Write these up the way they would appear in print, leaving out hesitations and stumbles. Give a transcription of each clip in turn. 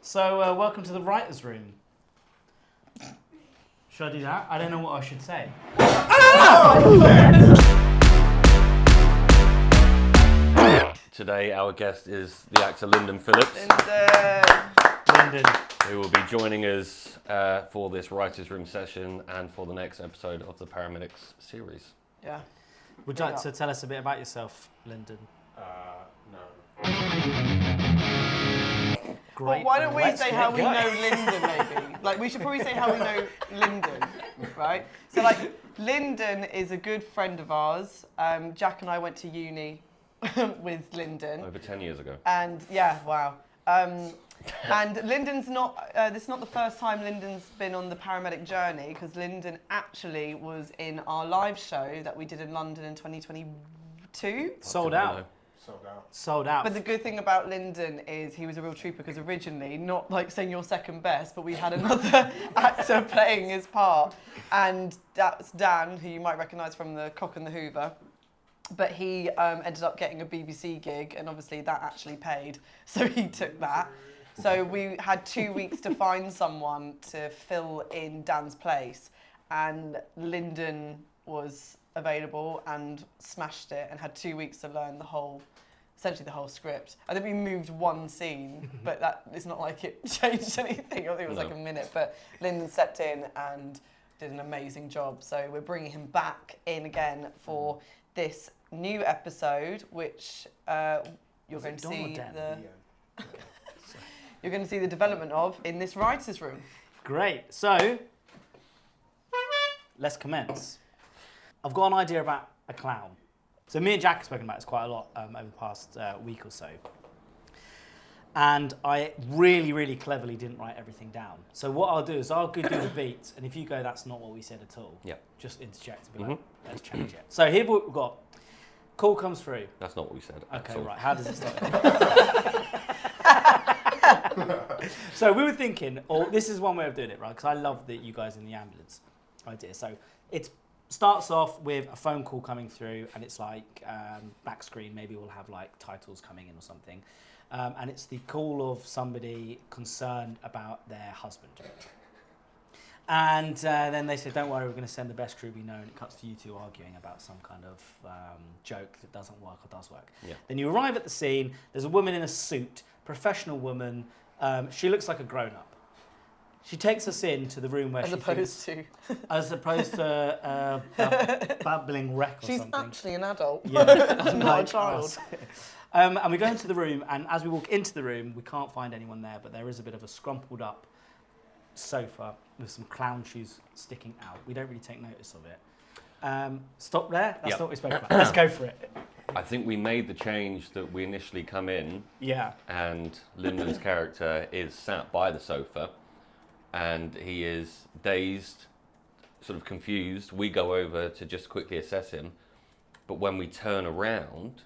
So, welcome to the Writers Room. Should I do that? I don't know what I should say. Today, our guest is the actor Lyndon Phillips, Lyndon. who will be joining us for this Writers Room session and for the next episode of the Paramedics series. Yeah. Would you like to tell us a bit about yourself, Lyndon? No. Great. Well, why don't we Let's say get how we going. know Lyndon, maybe? Like, we should probably say how we know Lyndon, right? So, like, Lyndon is a good friend of ours. Jack and I went to uni with Lyndon. Over 10 years ago. And, yeah, wow. And Lyndon's not, this is not the first time Lyndon's been on the paramedic journey, because Lyndon actually was in our live show that we did in London in 2022. Sold out. Sold out. But the good thing about Lyndon is he was a real trooper, because originally, not like saying you're second best, but we had another actor playing his part. And that's Dan, who you might recognise from The Cock and the Hoover. But he ended up getting a BBC gig, and obviously that actually paid. So he took that. So we had 2 weeks to find someone to fill in Dan's place. And Lyndon was available and smashed it and had 2 weeks to learn essentially the whole script. I think we moved one scene, but that it's not like it changed anything. I think it was like a minute, but Lyndon stepped in and did an amazing job. So we're bringing him back in again for this new episode, which you're going to see you're going to see the development of in this writers' room. Great. So, let's commence. I've got an idea about a clown. So me and Jack have spoken about this quite a lot over the past week or so. And I really, really cleverly didn't write everything down. So what I'll do is I'll go do the beats, and if you go, that's not what we said at all, just interject and be like, let's change it. So here we've got, call comes through. That's not what we said. Okay, right, how does it start? So we were thinking, or this is one way of doing it, right? Because I love that you guys in the ambulance idea. So it starts off with a phone call coming through, and it's like back screen, maybe we'll have like titles coming in or something. And it's the call of somebody concerned about their husband. And then they say, don't worry, we're going to send the best crew we know, and it cuts to you two arguing about some kind of joke that doesn't work or does work. Yeah. Then you arrive at the scene, there's a woman in a suit, professional woman, she looks like a grown-up. She takes us into the room where as opposed to a babbling wreck or She's something. She's actually an adult, yeah, not a child. And we go into the room, and as we walk into the room, we can't find anyone there, but there is a bit of a scrumpled up sofa with some clown shoes sticking out. We don't really take notice of it. Stop there. That's not what we spoke about. Let's go for it. I think we made the change that we initially come in. Yeah. And Lyndon's character is sat by the sofa, and he is dazed, sort of confused. We go over to just quickly assess him, but when we turn around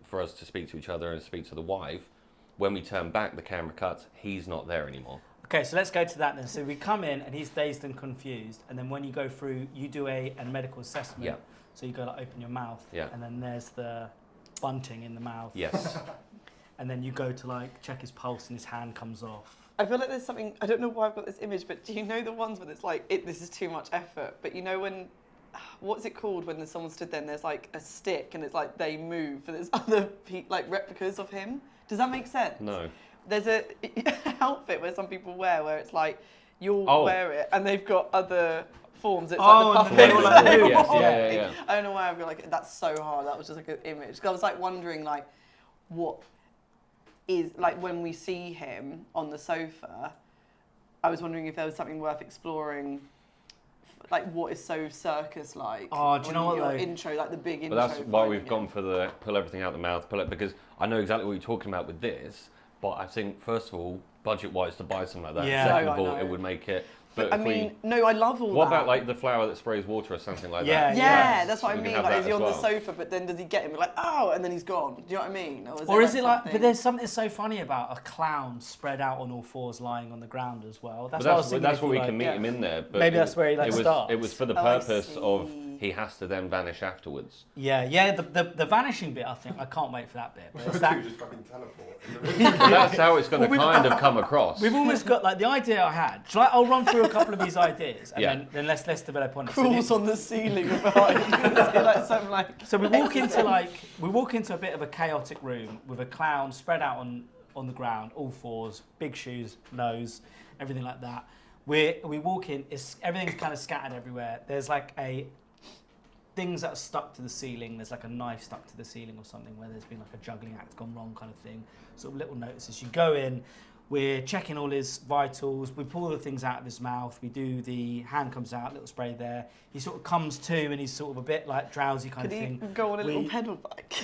for us to speak to each other and speak to the wife, when we turn back, the camera cuts. He's not there anymore. Okay, so let's go to that then. So we come in, and he's dazed and confused, and then when you go through, you do a medical assessment. Yeah. So you go like open your mouth, and then there's the bunting in the mouth. Yes. And then you go to like check his pulse, and his hand comes off. I feel like there's something, I don't know why I've got this image, but do you know the ones where it's like, this is too much effort, but you know when, what's it called when there's someone stood there and there's like a stick and it's like they move and there's other like replicas of him? Does that make sense? No. There's a outfit where some people wear where it's like, you'll wear it and they've got other forms. It's like the puppets. Yes, yeah. I don't know why I feel like that's so hard. That was just like an image. 'Cause I was like wondering like, what is, like when we see him on the sofa, I was wondering if there was something worth exploring, like what is so circus-like. Oh, do you know what your though? Intro, like the big intro. But that's why we've gone for the pull everything out the mouth, because I know exactly what you're talking about with this, but I think first of all, budget-wise to buy something like that, Yeah. second of all, it would make it But I mean, no, I love all that. What about like the flower that sprays water or something like Yeah, that? Yeah, that's what I We can mean. have Like, that is he as on the well. sofa, but then does he get him like, oh, and then he's gone? Do you know what I mean? Or is it like? something- But there's something so funny about a clown spread out on all fours, lying on the ground as well. That's But what I was thinking. that's if where you we can meet like- him in there. But Maybe that's where he like starts. It was for the Oh, I purpose of see. he has to then vanish afterwards. Yeah. The vanishing bit, I think I can't wait for that bit. But it's that, just fucking teleport. But that's how it's going to kind of come across. we've almost got like the idea I had. I'll run through a couple of these ideas and Yeah. then let's develop on it. crawls on the ceiling behind. Like something like. So we walk into a bit of a chaotic room with a clown spread out on the ground, all fours, big shoes, nose, everything like that. We walk in, everything's kind of scattered everywhere. There's like things that are stuck to the ceiling. There's like a knife stuck to the ceiling or something where there's been like a juggling act gone wrong kind of thing. Sort of little notices. You go in, we're checking all his vitals. We pull the things out of his mouth. We do the hand comes out, little spray there. He sort of comes to and he's sort of a bit like drowsy kind Could of he thing. go on a little pedal bike?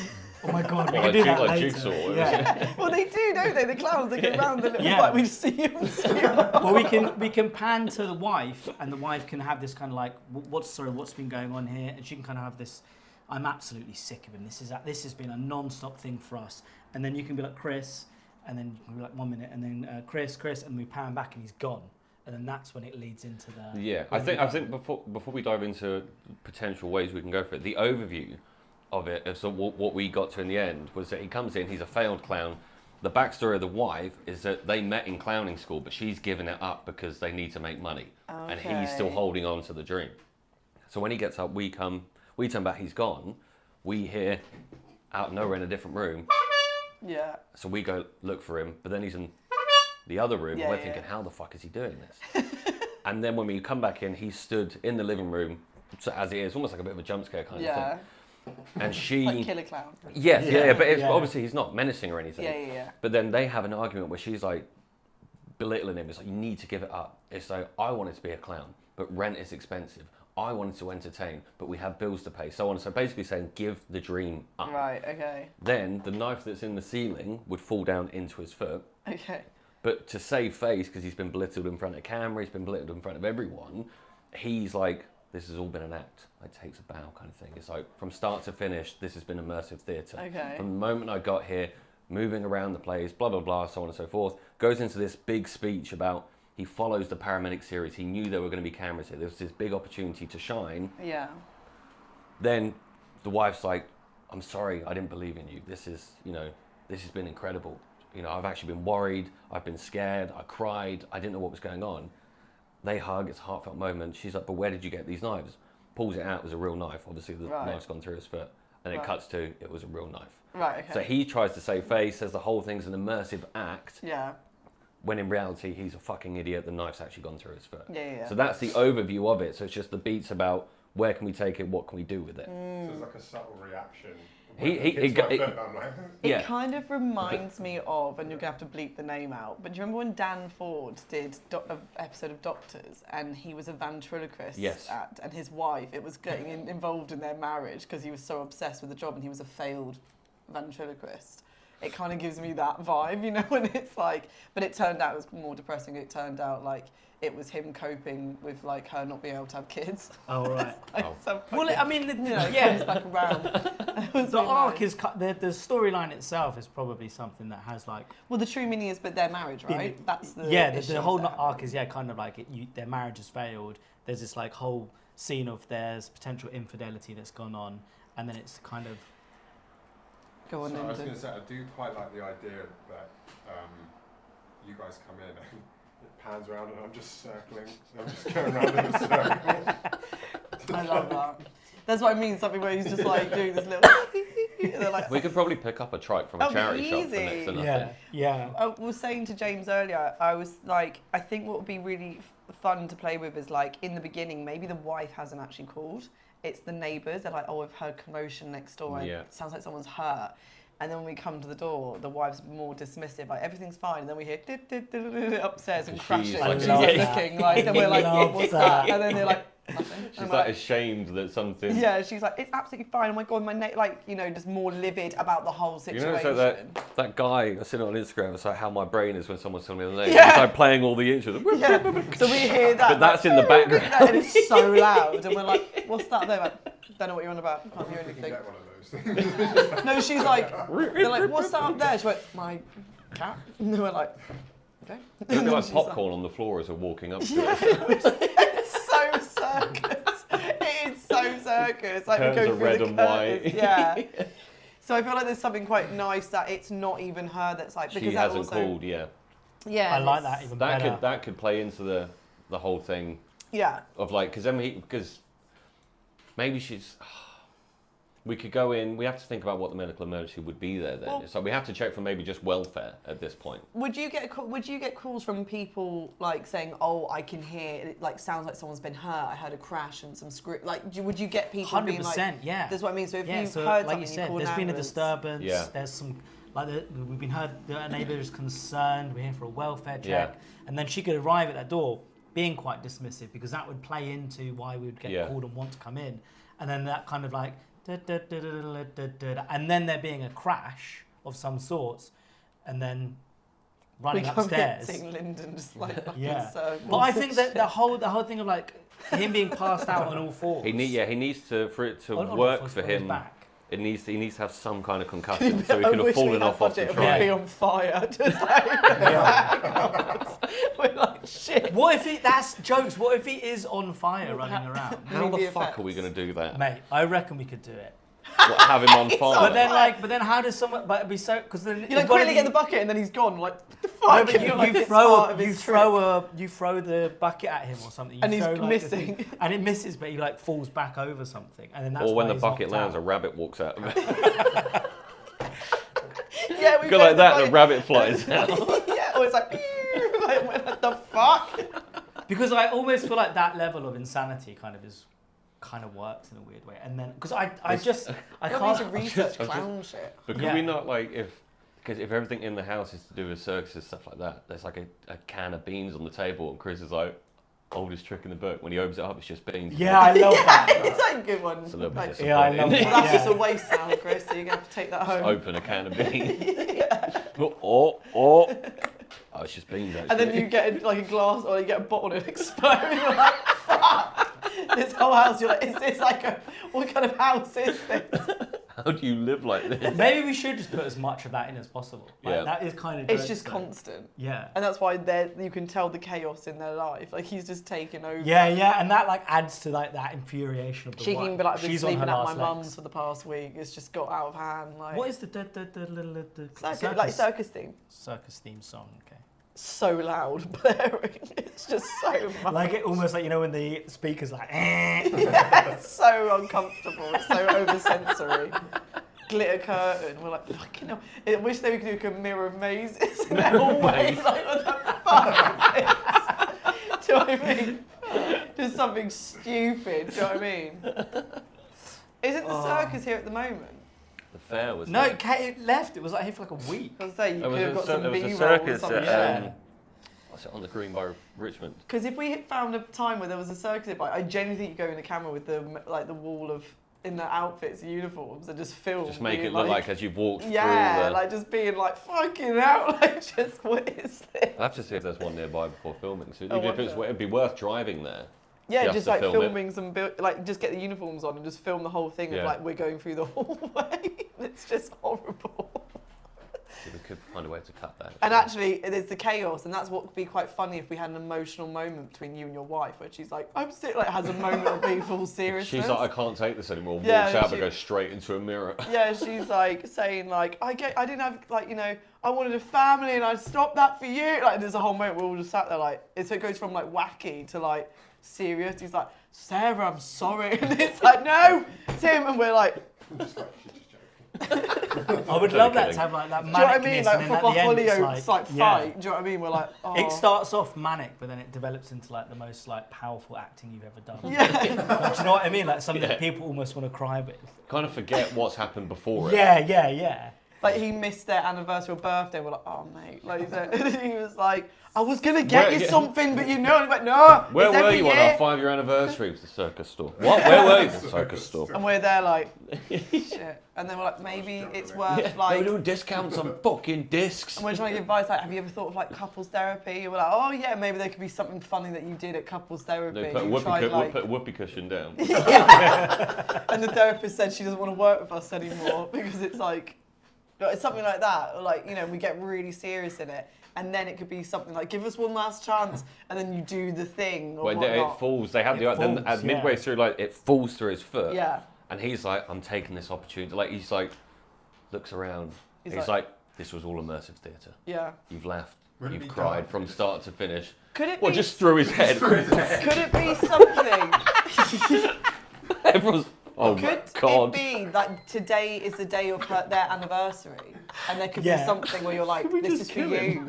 Oh my god, we Well, can do that like later. Jigsaw, isn't Yeah. Well, they do, don't they? The clowns, they go around the little Yeah. bike. We just see him. Well, we can pan to the wife, and the wife can have this kind of like, what's been going on here, and she can kind of have this. I'm absolutely sick of him. This has been a non-stop thing for us. And then you can be like Chris, and then you can be like 1 minute, and then Chris, and we pan back, and he's gone. And then that's when it leads into the. Yeah, I think before we dive into potential ways we can go for it, the overview of it, of what we got to in the end, was that he comes in, he's a failed clown. The backstory of the wife is that they met in clowning school, but she's given it up because they need to make money, and he's still holding on to the dream. So when he gets up, we turn back, he's gone. We hear out of nowhere in a different room. Yeah. So we go look for him, but then he's in the other room, and we're thinking, how the fuck is he doing this? And then when we come back in, he stood in the living room, so as it is, almost like a bit of a jump scare kind of thing. And she... Like Killer Clown. Yes, yeah, but obviously he's not menacing or anything. Yeah. But then they have an argument where she's like belittling him. It's like, you need to give it up. It's like, I wanted to be a clown, but rent is expensive. I wanted to entertain, but we have bills to pay. So on. So basically saying, give the dream up. Right, okay. Then the knife that's in the ceiling would fall down into his foot. Okay. But to save face, because he's been belittled in front of camera, he's been belittled in front of everyone, he's like, this has all been an act. Like, takes a bow kind of thing. It's like, from start to finish, this has been immersive theatre. Okay. From the moment I got here, moving around the place, blah, blah, blah, so on and so forth, goes into this big speech about he follows the Paramedic series. He knew there were going to be cameras here. There was this big opportunity to shine. Yeah. Then the wife's like, I'm sorry, I didn't believe in you. This has been incredible. I've actually been worried. I've been scared. I cried. I didn't know what was going on. They hug. It's a heartfelt moment. She's like, but where did you get these knives? Pulls it out. It was a real knife. Obviously, the knife's gone through his foot. And it cuts to, it was a real knife. Right, okay. So he tries to save face, says the whole thing's an immersive act. Yeah. When in reality, he's a fucking idiot. The knife's actually gone through his foot. Yeah. So that's the overview of it. So it's just the beats about where can we take it, what can we do with it. So it's like a subtle reaction. It kind of reminds me of, and you're going to have to bleep the name out, but do you remember when Dan Ford did an episode of Doctors and he was a ventriloquist? Yes. And his wife, it was getting involved in their marriage because he was so obsessed with the job and he was a failed ventriloquist. It kind of gives me that vibe, when it's like, but it turned out it was more depressing. It turned out like it was him coping with like her not being able to have kids. Oh right. Well, I mean, it comes back around. The arc is the storyline itself is probably something that has like. Well, the true meaning is, but their marriage, right? That's the the whole arc is kind of like their marriage has failed. There's this like whole scene of there's potential infidelity that's gone on, and then it's kind of. Go on, I was Lyndon. going to say, I do quite like the idea that you guys come in and it pans around and I'm just circling. I'm just going around in a circle. I love that. That's what I mean, something where he's just like doing this little... and they're like, We could probably pick up a trike from a charity shop for next to nothing. Yeah. I was saying to James earlier, I was like, I think what would be really fun to play with is like, in the beginning, maybe the wife hasn't actually called. It's the neighbours. They're like, oh, I've heard commotion next door. Yeah. It sounds like someone's hurt. And then when we come to the door, the wife's more dismissive, like everything's fine. And then we hear upstairs and crashing. Like, She's looking like, and we're like, what's that? And then they're like, nothing. She's like ashamed that something. Yeah, she's like, it's absolutely fine. Oh my god, my neck, like, you know, just more livid about the whole situation. You know, it's like that guy I seen it on Instagram. It's like how my brain is when someone's telling me the name. Yeah. It's like playing all the instruments. Yeah. So we hear that, But that's in the background. and it's so loud, and we're like, what's that? They're like, don't know what you're on about. Can't hear You can anything. get one of those things. No, she's like, they're like, what's that up there? She went, my cat. And they were like, okay. It'd be like She's popcorn on the floor as they're walking up to Yeah, it. it's so circus. It is so circus. Like Curtains we are go through red the and curtains. white. Yeah. So I feel like there's something quite nice that it's not even her that's like, because She that hasn't also, called, yeah. Yeah. I and like it's- that even That better. could play into the whole thing Yeah. of like, because maybe she's. We could go in. We have to think about what the medical emergency would be there. Then, Well- so we have to check for maybe just welfare at this point. Would you get calls from people like saying, "Oh, I can hear it like sounds like someone's been hurt. I heard a crash and some Like, would you get people being like, 100%, yeah. That's what I mean. So if Yeah, you've so heard like something, you you said, call an there's been a ambulance. disturbance. Yeah. There's some we've been heard that a neighbour is concerned. We're here for a welfare check, Yeah. and then she could arrive at that door being quite dismissive because that would play into why we would get Yeah. called and want to come in, and then that kind of like and then there being a crash of some sorts, and then running We come in upstairs. seeing Lyndon just like Yeah, so. but I think that the whole thing of like him being passed out on all fours. He needs to for it to on all work fours, for on his him. back. He needs to have some kind of concussion, so he I could have wish we fallen had off the budget and train. we'd be on fire, just like we're like shit. What if that's jokes? What if he is on fire running around? How the Maybe fuck are we effects. going to do that? Mate, I reckon we could do it. What, have him on fire? But then how does someone? But it'd be so because then You like quickly get the bucket and then he's gone. Like what the fuck? No, but And like, it's part of you his throw the bucket at him or something. You And he's throw, like, the missing. thing, and it misses, but he like falls back over something, and then that's Or when why the he's bucket knocked lands, a out. rabbit walks out of it. Yeah, we Go like that, and the rabbit flies out. Yeah, or it's like, like what the fuck? Because I almost feel like that level of insanity kind of works in a weird way, and then because I I can't. need to research I'm just- clown shit. But could Yeah. we not like because if everything in the house is to do with circuses stuff like that, there's like a can of beans on the table, and Chris is like, oldest trick in the book. When he opens it up, it's just beans. Yeah, I love that. It's like a good one. It's a little bit Like, disappointing. Yeah, I love well, it. that's Yeah. just a waste sound, Chris, so you're going to have to take that home. Open a can of beans. Oh, it's just beans actually. And then you get like a glass or you get a bottle and it explodes. You're like, fuck! This whole house, you're like, is this like what kind of house is this? How do you live like this? Maybe we should just put as much of that in as possible. Like, Yeah. That is kind of. It's jokes, just though. constant. Yeah. And that's why you can tell the chaos in their life. Like he's just taken over. Yeah, and that like adds to like that infuriation of the She wife. can be like, I've been She's on sleeping her at my last mum's legs. for the past week. It's just got out of hand. Like, What is the circus theme? circus theme song? Okay. So loud, blaring. It's just so much. Like it almost like when the speaker's like. Yeah, it's so uncomfortable. It's so over-sensory. Glitter curtain. We're like, fucking hell. I wish they could do a mirror of mazes in their hallway. Like, what the fuck is this? Do you know what I mean? Just something stupid. Do you know what I mean? Isn't the circus here at the moment? The fair was. No, there. it left. It was like here for like a week. I was saying you There could have got was some there was B-roll a or circus something. at, Yeah. what's it, on the green by Richmond. Because if we had found a time where there was a circus, I genuinely think you go in the camera with the wall of in the outfits, uniforms, and just film. Just make being it look like as you've walked yeah, through. like just being like fucking out, like just what is this? I'll have to see if there's one nearby before filming. So I even if wonder. it'd be worth driving there. Yeah, Just just to like film it. filming some, like just get the uniforms on and just film the whole thing of Yeah. like we're going through the hallway. It's just horrible. See, we could find a way to cut that. And actually, there's the chaos, and that's what would be quite funny if we had an emotional moment between you and your wife, where she's like, "I'm sick," like has a moment of being full seriousness. She's like, I can't take this anymore. Walks Yeah, out she- but goes straight into a mirror. Yeah, she's like saying like, I didn't have like, you know, I wanted a family and I stopped that for you. Like there's a whole moment we're all just sat there like, so it goes from like wacky to like serious. He's like, Sarah, I'm sorry. And it's like, no, Tim. And we're like, Just like, she's just joking. I would love that to have like that do you know what I mean? manicness, Like and then at proper the end it's Hollyoaks like yeah. fight. Do you know what I mean? We're like, oh. It starts off manic, but then it develops into like the most like powerful acting you've ever done. Yeah. Like, do you know what I mean? Like something Yeah. that people almost want to cry with. Kind of forget what's happened before it. Yeah. Like he missed their anniversary or birthday. We're like, oh mate, like he was like, I was gonna get you something, but you know, and like, no. Where were you on our 5-year anniversary? It was the circus store. What? Where were you? The circus store. And we're there like, shit. And then we're like, maybe it's worth like. They were doing discounts on fucking discs. And we're trying to give advice like, have you ever thought of like couples therapy? And we're like, oh yeah, maybe there could be something funny that you did at couples therapy. They put a whoopee cushion down. And the therapist said she doesn't want to work with us anymore because it's like, it's something like that. Or like, you know, we get really serious in it. And then it could be something like, give us one last chance, and then you do the thing. Or it falls. They have midway through, like it falls through his foot. Yeah. And he's like, I'm taking this opportunity. Like he's like, looks around. He's like, this was all immersive theatre. Yeah. You've laughed. You've cried from start to finish. Could it be? Just through his head. Could it be something? Everyone's. Oh could God. it be like today is the day of their anniversary, and there could be something where you're like, this is for you.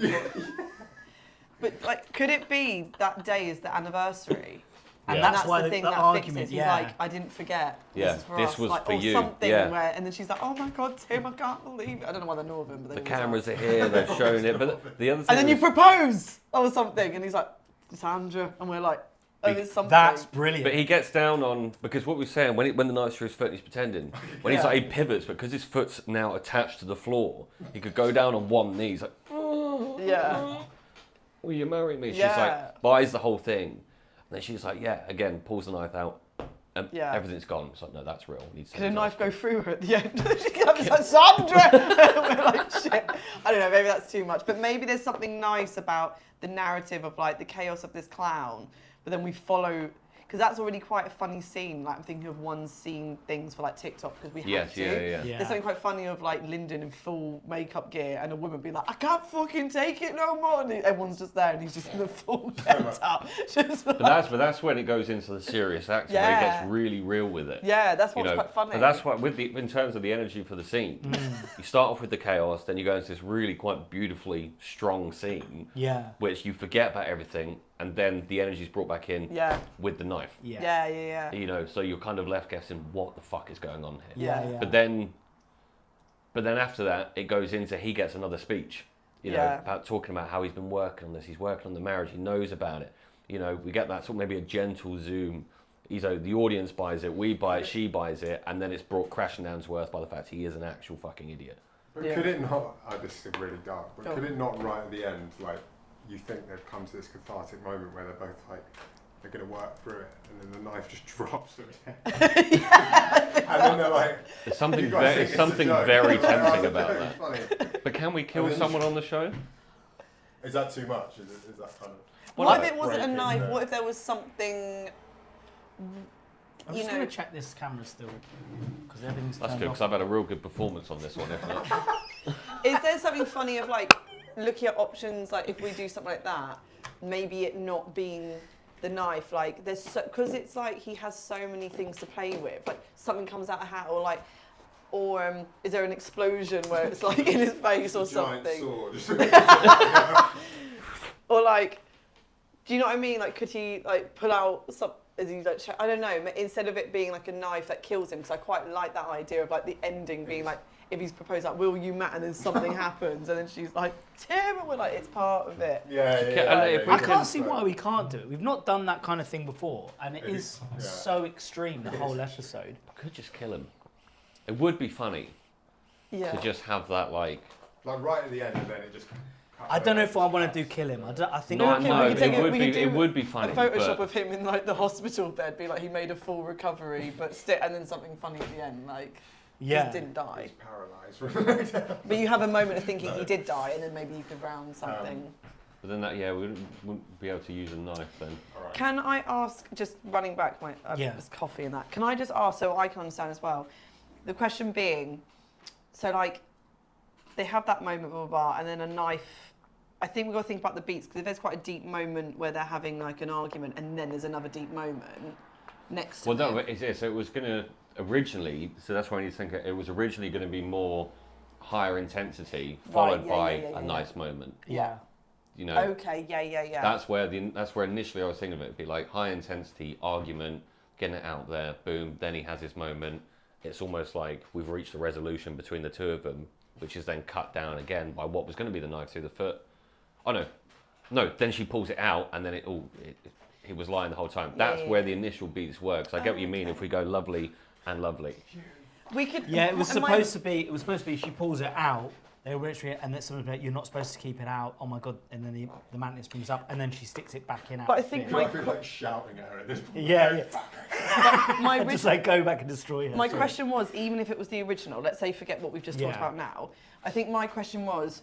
But like, could it be that day is the anniversry? And that's why the thing that argument, fixes. He's like, I didn't forget. Yeah, this is for this us. was like, for or you. something Yeah. where, and then she's like, oh my God, Tim, I can't believe it. I don't know why they're northern, but they The cameras are here. They've shown it. But the other thing. and then you propose or something, and he's like, Sandra, and we're like, oh, it's something. That's brilliant. But he gets down on, because what we were saying, when the knife's through his foot, he's pretending. When he's like, he pivots, because his foot's now attached to the floor, he could go down on one knee. He's like, yeah. will you marry me? She's Yeah. like, buys the whole thing. And then she's like, yeah, again, pulls the knife out. And everything's gone. It's like, no, that's real. Could a knife go through her at the end? She's like, Sandra! We're like, shit. I don't know, maybe that's too much. But maybe there's something nice about the narrative of like the chaos of this clown, but then we follow, because that's already quite a funny scene. Like I'm thinking of one scene things for like TikTok because we have to. Yeah. There's something quite funny of like Lyndon in full makeup gear and a woman being like, I can't fucking take it no more. And everyone's just there and he's just in the full get up. But that's when it goes into the serious action where it gets really real with it. Yeah, that's what's quite funny. But that's why in terms of the energy for the scene, you start off with the chaos, then you go into this really quite beautifully strong scene. Yeah. Which you forget about everything. And then the energy's brought back in with the knife. Yeah. You know, so you're kind of left guessing what the fuck is going on here. Yeah. But then after that, it goes into he gets another speech. You know, about talking about how he's been working on this. He's working on the marriage. He knows about it. You know, we get that sort of maybe a gentle zoom. The audience buys it, we buy it, she buys it, and then it's brought crashing down to earth by the fact he is an actual fucking idiot. But could it not? This is really dark. But could it not right at the end, like? You think they've come to this cathartic moment where they're both like, they're going to work through it, and then the knife just drops to his head. And then they're like, there's something very tempting about that. Funny. But can we kill someone on the show? Is that too much? Is that kind of... What if it wasn't a knife? What if there was something... I'm just going to check this camera still, because everything's That's good, because I've had a real good performance on this one, if not. Is there something funny of like, looking at options, like if we do something like that, maybe it not being the knife, like there's because it's like he has so many things to play with, like something comes out of a hat, or like, or is there an explosion where it's like in his face or something? Or like, do you know what I mean? Like, could he like pull out some? Is he like, I don't know, instead of it being like a knife that kills him, because I quite like that idea of like the ending being like, if he's proposed like, will you Matt, and then something happens, and then she's like, Tim, and we're like, it's part of it. I can't see why we can't do it. We've not done that kind of thing before, and it is so extreme, the whole episode. I could just kill him. It would be funny to just have that like right at the end, and then it just... I don't know if I want to do kill him. I think it would be funny. A Photoshop of him in like the hospital bed, be like he made a full recovery, but and then something funny at the end, like he didn't die. He's paralysed. But you have a moment of thinking he did die, and then maybe you could round something. But then we wouldn't be able to use a knife then. Right. Can I ask, just running back my this coffee and that, can I just ask so I can understand as well? The question being, so like they have that moment blah, blah, blah, and then a knife. I think we've got to think about the beats, because if there's quite a deep moment where they're having like an argument and then there's another deep moment next to it. So it was going to originally, so that's why I need to think, it was originally going to be more higher intensity followed by a nice moment. Yeah. You know. Okay, yeah. That's where initially I was thinking of it. It'd be like high intensity argument, getting it out there, boom, then he has his moment. It's almost like we've reached a resolution between the two of them. which is then cut down again by what was going to be the knife through the foot. Oh no, then she pulls it out, and then he was lying the whole time. That's where the initial beats work. So I get what you mean. If we go lovely and lovely, we could. Yeah, it was supposed to be. It was supposed to be. She pulls it out. They were literally, and then someone's like, "You're not supposed to keep it out." Oh my god! And then the mantis brings up, and then she sticks it back in. But I think I feel like shouting at her at this point. Yeah. my Just like go back and destroy her. My question was, even if it was the original, let's say forget what we've just talked about now. I think my question was,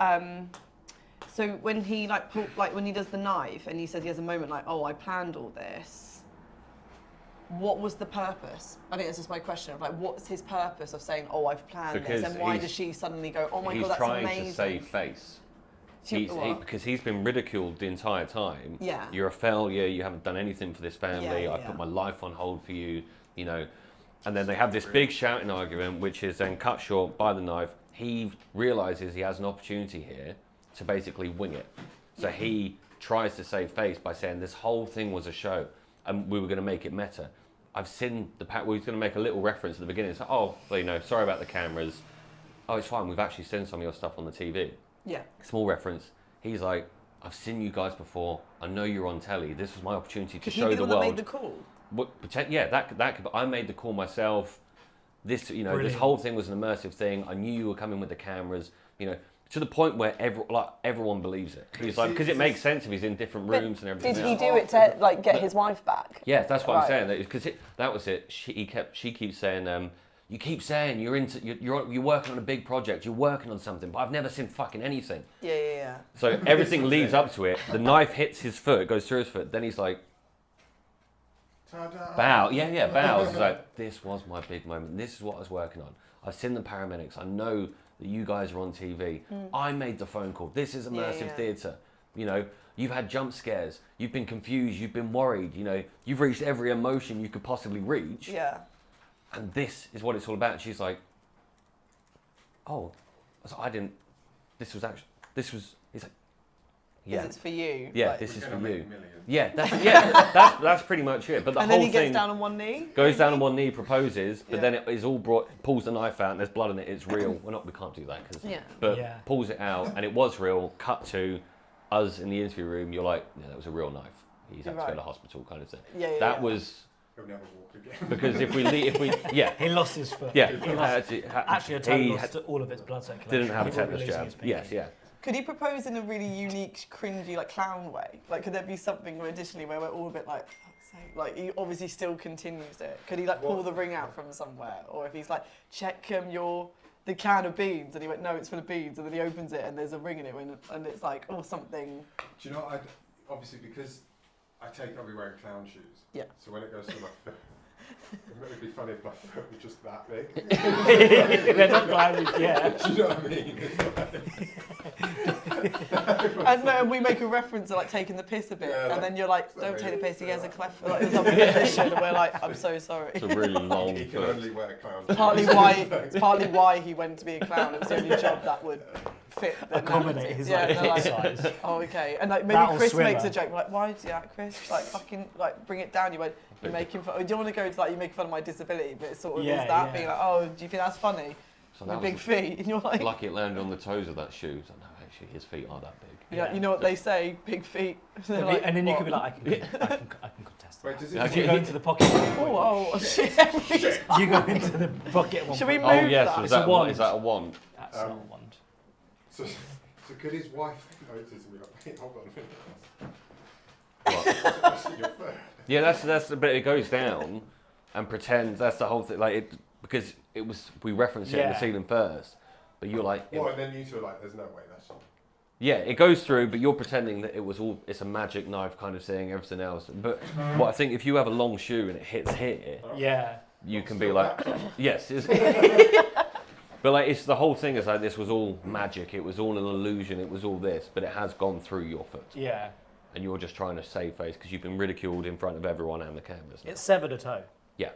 so when he when he does the knife and he says he has a moment like, oh, I planned all this. What was the purpose? I think that's just my question of like, what's his purpose of saying, oh, I've planned this, and why does she suddenly go, oh my god, that's amazing? He's trying to save face. Because he's been ridiculed the entire time. Yeah. You're a failure. You haven't done anything for this family. Yeah, I put my life on hold for you. You know, and then they have this big shouting argument, which is then cut short by the knife. He realizes he has an opportunity here to basically wing it. So he tries to save face by saying this whole thing was a show, and we were going to make it meta. I've seen we was going to make a little reference at the beginning. It's like, oh, well, you know, sorry about the cameras. Oh, it's fine. We've actually seen some of your stuff on the TV. Yeah. Small reference. He's like, I've seen you guys before. I know you're on telly. This was my opportunity to show the world. Could he be the one that made the call? That could. But I made the call myself. This, you know, Brilliant. this whole thing was an immersive thing. I knew you were coming with the cameras. You know, to the point where everyone believes it. He's like, because it makes sense if he's in different rooms and everything. Did he do it to like get his wife back? Yeah, that's what I'm saying. Because that was it. She keeps saying, you keep saying you're working on a big project. You're working on something, but I've never seen fucking anything. Yeah. So everything leads up to it. The knife hits his foot, goes through his foot. Then he's like, Ta-da. bow. Yeah, bows. He's like, this was my big moment. This is what I was working on. I've seen the paramedics. I know that you guys are on TV. I made the phone call. This is immersive theatre. You know, you've had jump scares. You've been confused. You've been worried. You know, you've reached every emotion you could possibly reach. Yeah. And this is what it's all about. And she's like, oh, I didn't. He's like, yeah. It's for you. Yeah, like, this is for you. Millions. Yeah, that's pretty much it. But the and whole then he thing gets down on one knee. goes down on one knee, proposes, but then it is all pulls the knife out, and there's blood in it. It's real. We can't do that pulls it out, and it was real. Cut to us in the interview room. You're like, yeah, that was a real knife. He's had to go to hospital, kind of thing. That was. He'll never walk again. Because if we he lost his foot. Yeah, Actually, lost all of its blood circulation. Didn't have a tetanus jab. Yes, yeah. Could he propose in a really unique, cringy, like clown way? Like, could there be something additionally where we're all a bit like, fuck's sake, like he obviously still continues it? Could he like pull the ring out from somewhere, or if he's like, check the can of beans, and he went, no, it's full of beans, and then he opens it and there's a ring in it, and it's like, or something. Do you know? Obviously because I I'll be wearing clown shoes. Yeah. So when it goes to my foot, it would be funny if my foot was just that big. They're not clowns, yeah. Do you know what I mean? And we make a reference to like taking the piss a bit, and then you're like, don't take the piss, he has a cleft foot, like there's some condition, and we're like, I'm so sorry. It's a really long He can foot. only wear clown shoes. It's partly why he went to be a clown. It was the only job that would fit the accommodate his size. Oh, okay. And like maybe Battle Chris swimmer. makes a joke, like, why do that, Chris? Like fucking like bring it down. You went, you're making fun. Do you want to go to like you make fun of my disability? But it sort of is that being like, oh, do you think that's funny? So Your big feet, and you're like, lucky it landed on the toes of that shoe. So no, actually, his feet are that big. yeah, you know what they say, big feet. Like, and then you what? could be like, I can contest Wait, that. does Do you go into the pocket? Oh shit! Do you go into the pocket? Should we move Oh yes, that? is It's a that wand. is that a wand? That's not a wand. So could his wife notice and be like, wait, hold on a minute. What? Yeah, that's the bit. It goes down and pretends that's the whole thing. Like it because it was we referenced it in the ceiling first, but you're like, Well, and then you two are like, there's no way that's. yeah, it goes through, but you're pretending that it's a magic knife kind of thing, everything else. But what I think if you have a long shoe and it hits here, you can be like, yes. But like it's the whole thing is like this was all magic. It was all an illusion. It was all this, but it has gone through your foot. Yeah. And you're just trying to save face because you've been ridiculed in front of everyone and the cameras. It severed a toe. Yeah.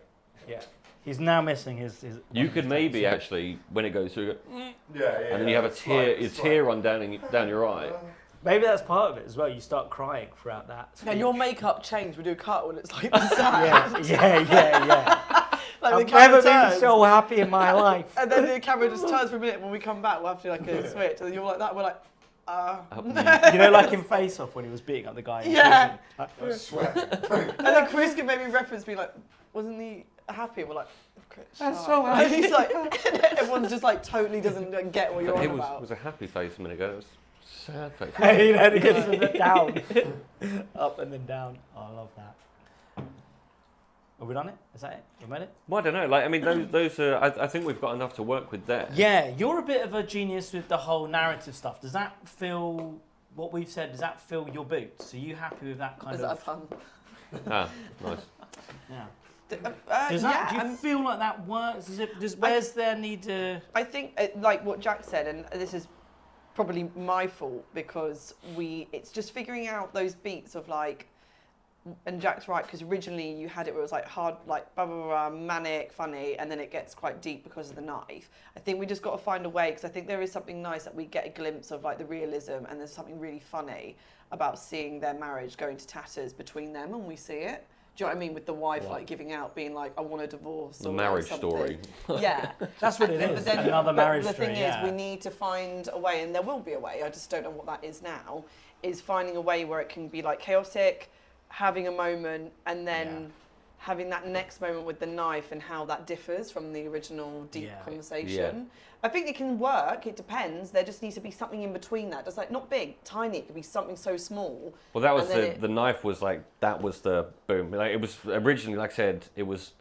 Yeah. He's now missing his You could maybe actually, when it goes through, go, Yeah. and then you have a tear run down your eye. Maybe that's part of it as well. You start crying throughout that. Yeah, your makeup changed. We do a cut when it's like the sound. Yeah. Like I've the camera never been turns, so happy in my life. and then the camera just turns for a minute. When we come back, we'll have to do like a switch, and then you're like that. We're like, You know, like in Face Off when he was beating up the guy. In Yeah. I swear. and then Chris can maybe reference me like, wasn't he happy? We're like, Chris, That's shut so up. happy. And he's like, everyone's just like totally doesn't like, get what you're on It about. was a happy face a minute ago. It was sad face. You know, it gets them down, up and then down. Oh, I love that. Are we done it? Is that it? We made it? Well, I don't know. Like, I mean, those are. I think we've got enough to work with there. Yeah, you're a bit of a genius with the whole narrative stuff. Does that fill what we've said? Does that fill your boots? Are you happy with that kind Is of? that a pun? Ah, nice. Yeah. Does That, do you feel like that works? Where's there need to? I think, like what Jack said, and this is probably my fault because it's just figuring out those beats of like, and Jack's right because originally you had it where it was like hard, like blah, blah, blah, manic, funny, and then it gets quite deep because of the knife. I think we just got to find a way because I think there is something nice that we get a glimpse of like the realism, and there's something really funny about seeing their marriage going to tatters between them, and we see it. Do you know what I mean? With the wife like giving out, being like, "I want a divorce." The or marriage something. story. Yeah, That's what it is. But Another marriage the story. thing is, we need to find a way, and there will be a way. I just don't know what that is now. Is finding a way where it can be like chaotic, having a moment, and then having that next moment with the knife and how that differs from the original deep conversation. Yeah. I think it can work. It depends. There just needs to be something in between that. Just like not big, tiny. It could be something so small. Well, that was And then the knife was like, that was the boom. Like, it was originally, like I said, it was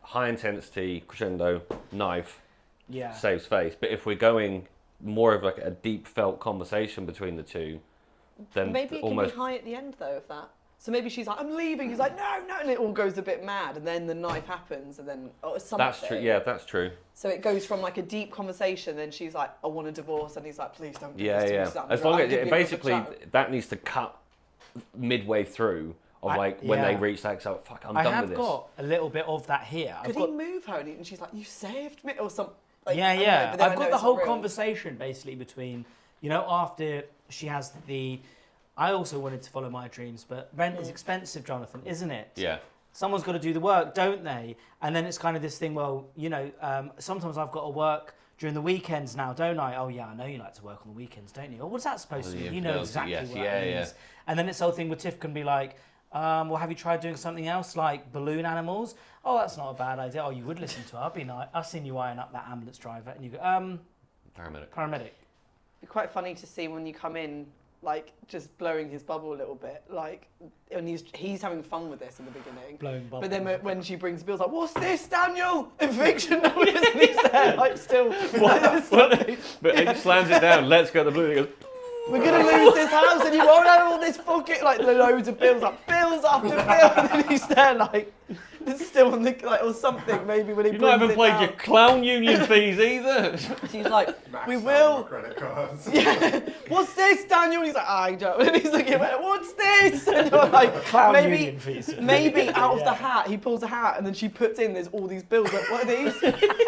high intensity, crescendo, knife, saves face. But if we're going more of like a deep felt conversation between the two, then Maybe it almost can be high at the end though of that. So maybe she's like, I'm leaving. He's like, no, and it all goes a bit mad, and then the knife happens, and then something. That's true. Yeah, that's true. So it goes from like a deep conversation, then she's like, I want a divorce, and he's like, please don't. Do this to me. She's like, As long I'll as give you basically another chance. that needs to cut midway through of when they reach that. So fuck, I'm done with this. I have got a little bit of that here. Could he move her? And she's like, you saved me, or something. Like, Yeah, I don't know, yeah. but then I I've know got the it's not whole real. conversation basically between, you know, after she has the. I also wanted to follow my dreams, but rent is expensive, Jonathan, isn't it? Yeah. Someone's got to do the work, don't they? And then it's kind of this thing, well, you know, sometimes I've got to work during the weekends now, don't I? Oh, yeah, I know you like to work on the weekends, don't you? Oh, what's that supposed to mean? You know exactly what that means. And then this whole thing with Tiff can be like, well, have you tried doing something else like balloon animals? Oh, that's not a bad idea. Oh, you would listen to her. I've been, I've seen you eyeing up that ambulance driver. And you go, Paramedic. It'd be quite funny to see when you come in, like just blowing his bubble a little bit, like, and he's having fun with this in the beginning. Blowing bubble. But then when she brings Bill's like, what's this, Daniel? Eviction notice, and he's there, like still. But he slams it down. Let's go to the blue. He goes, We're gonna lose this house, and you won't have all this fucking like loads of bills, like bills after bill, and then he's there like. It's still on the like or something maybe when he. You've not even played down. your clown union fees either. She's like, Max we out will. my credit cards. Yeah. What's this, Daniel? And he's like, I don't. And he's looking at what's this? And you're like, Clown maybe, union fees. maybe out of the hat, he pulls a hat and then she puts in, there's all these bills. Like, what are these?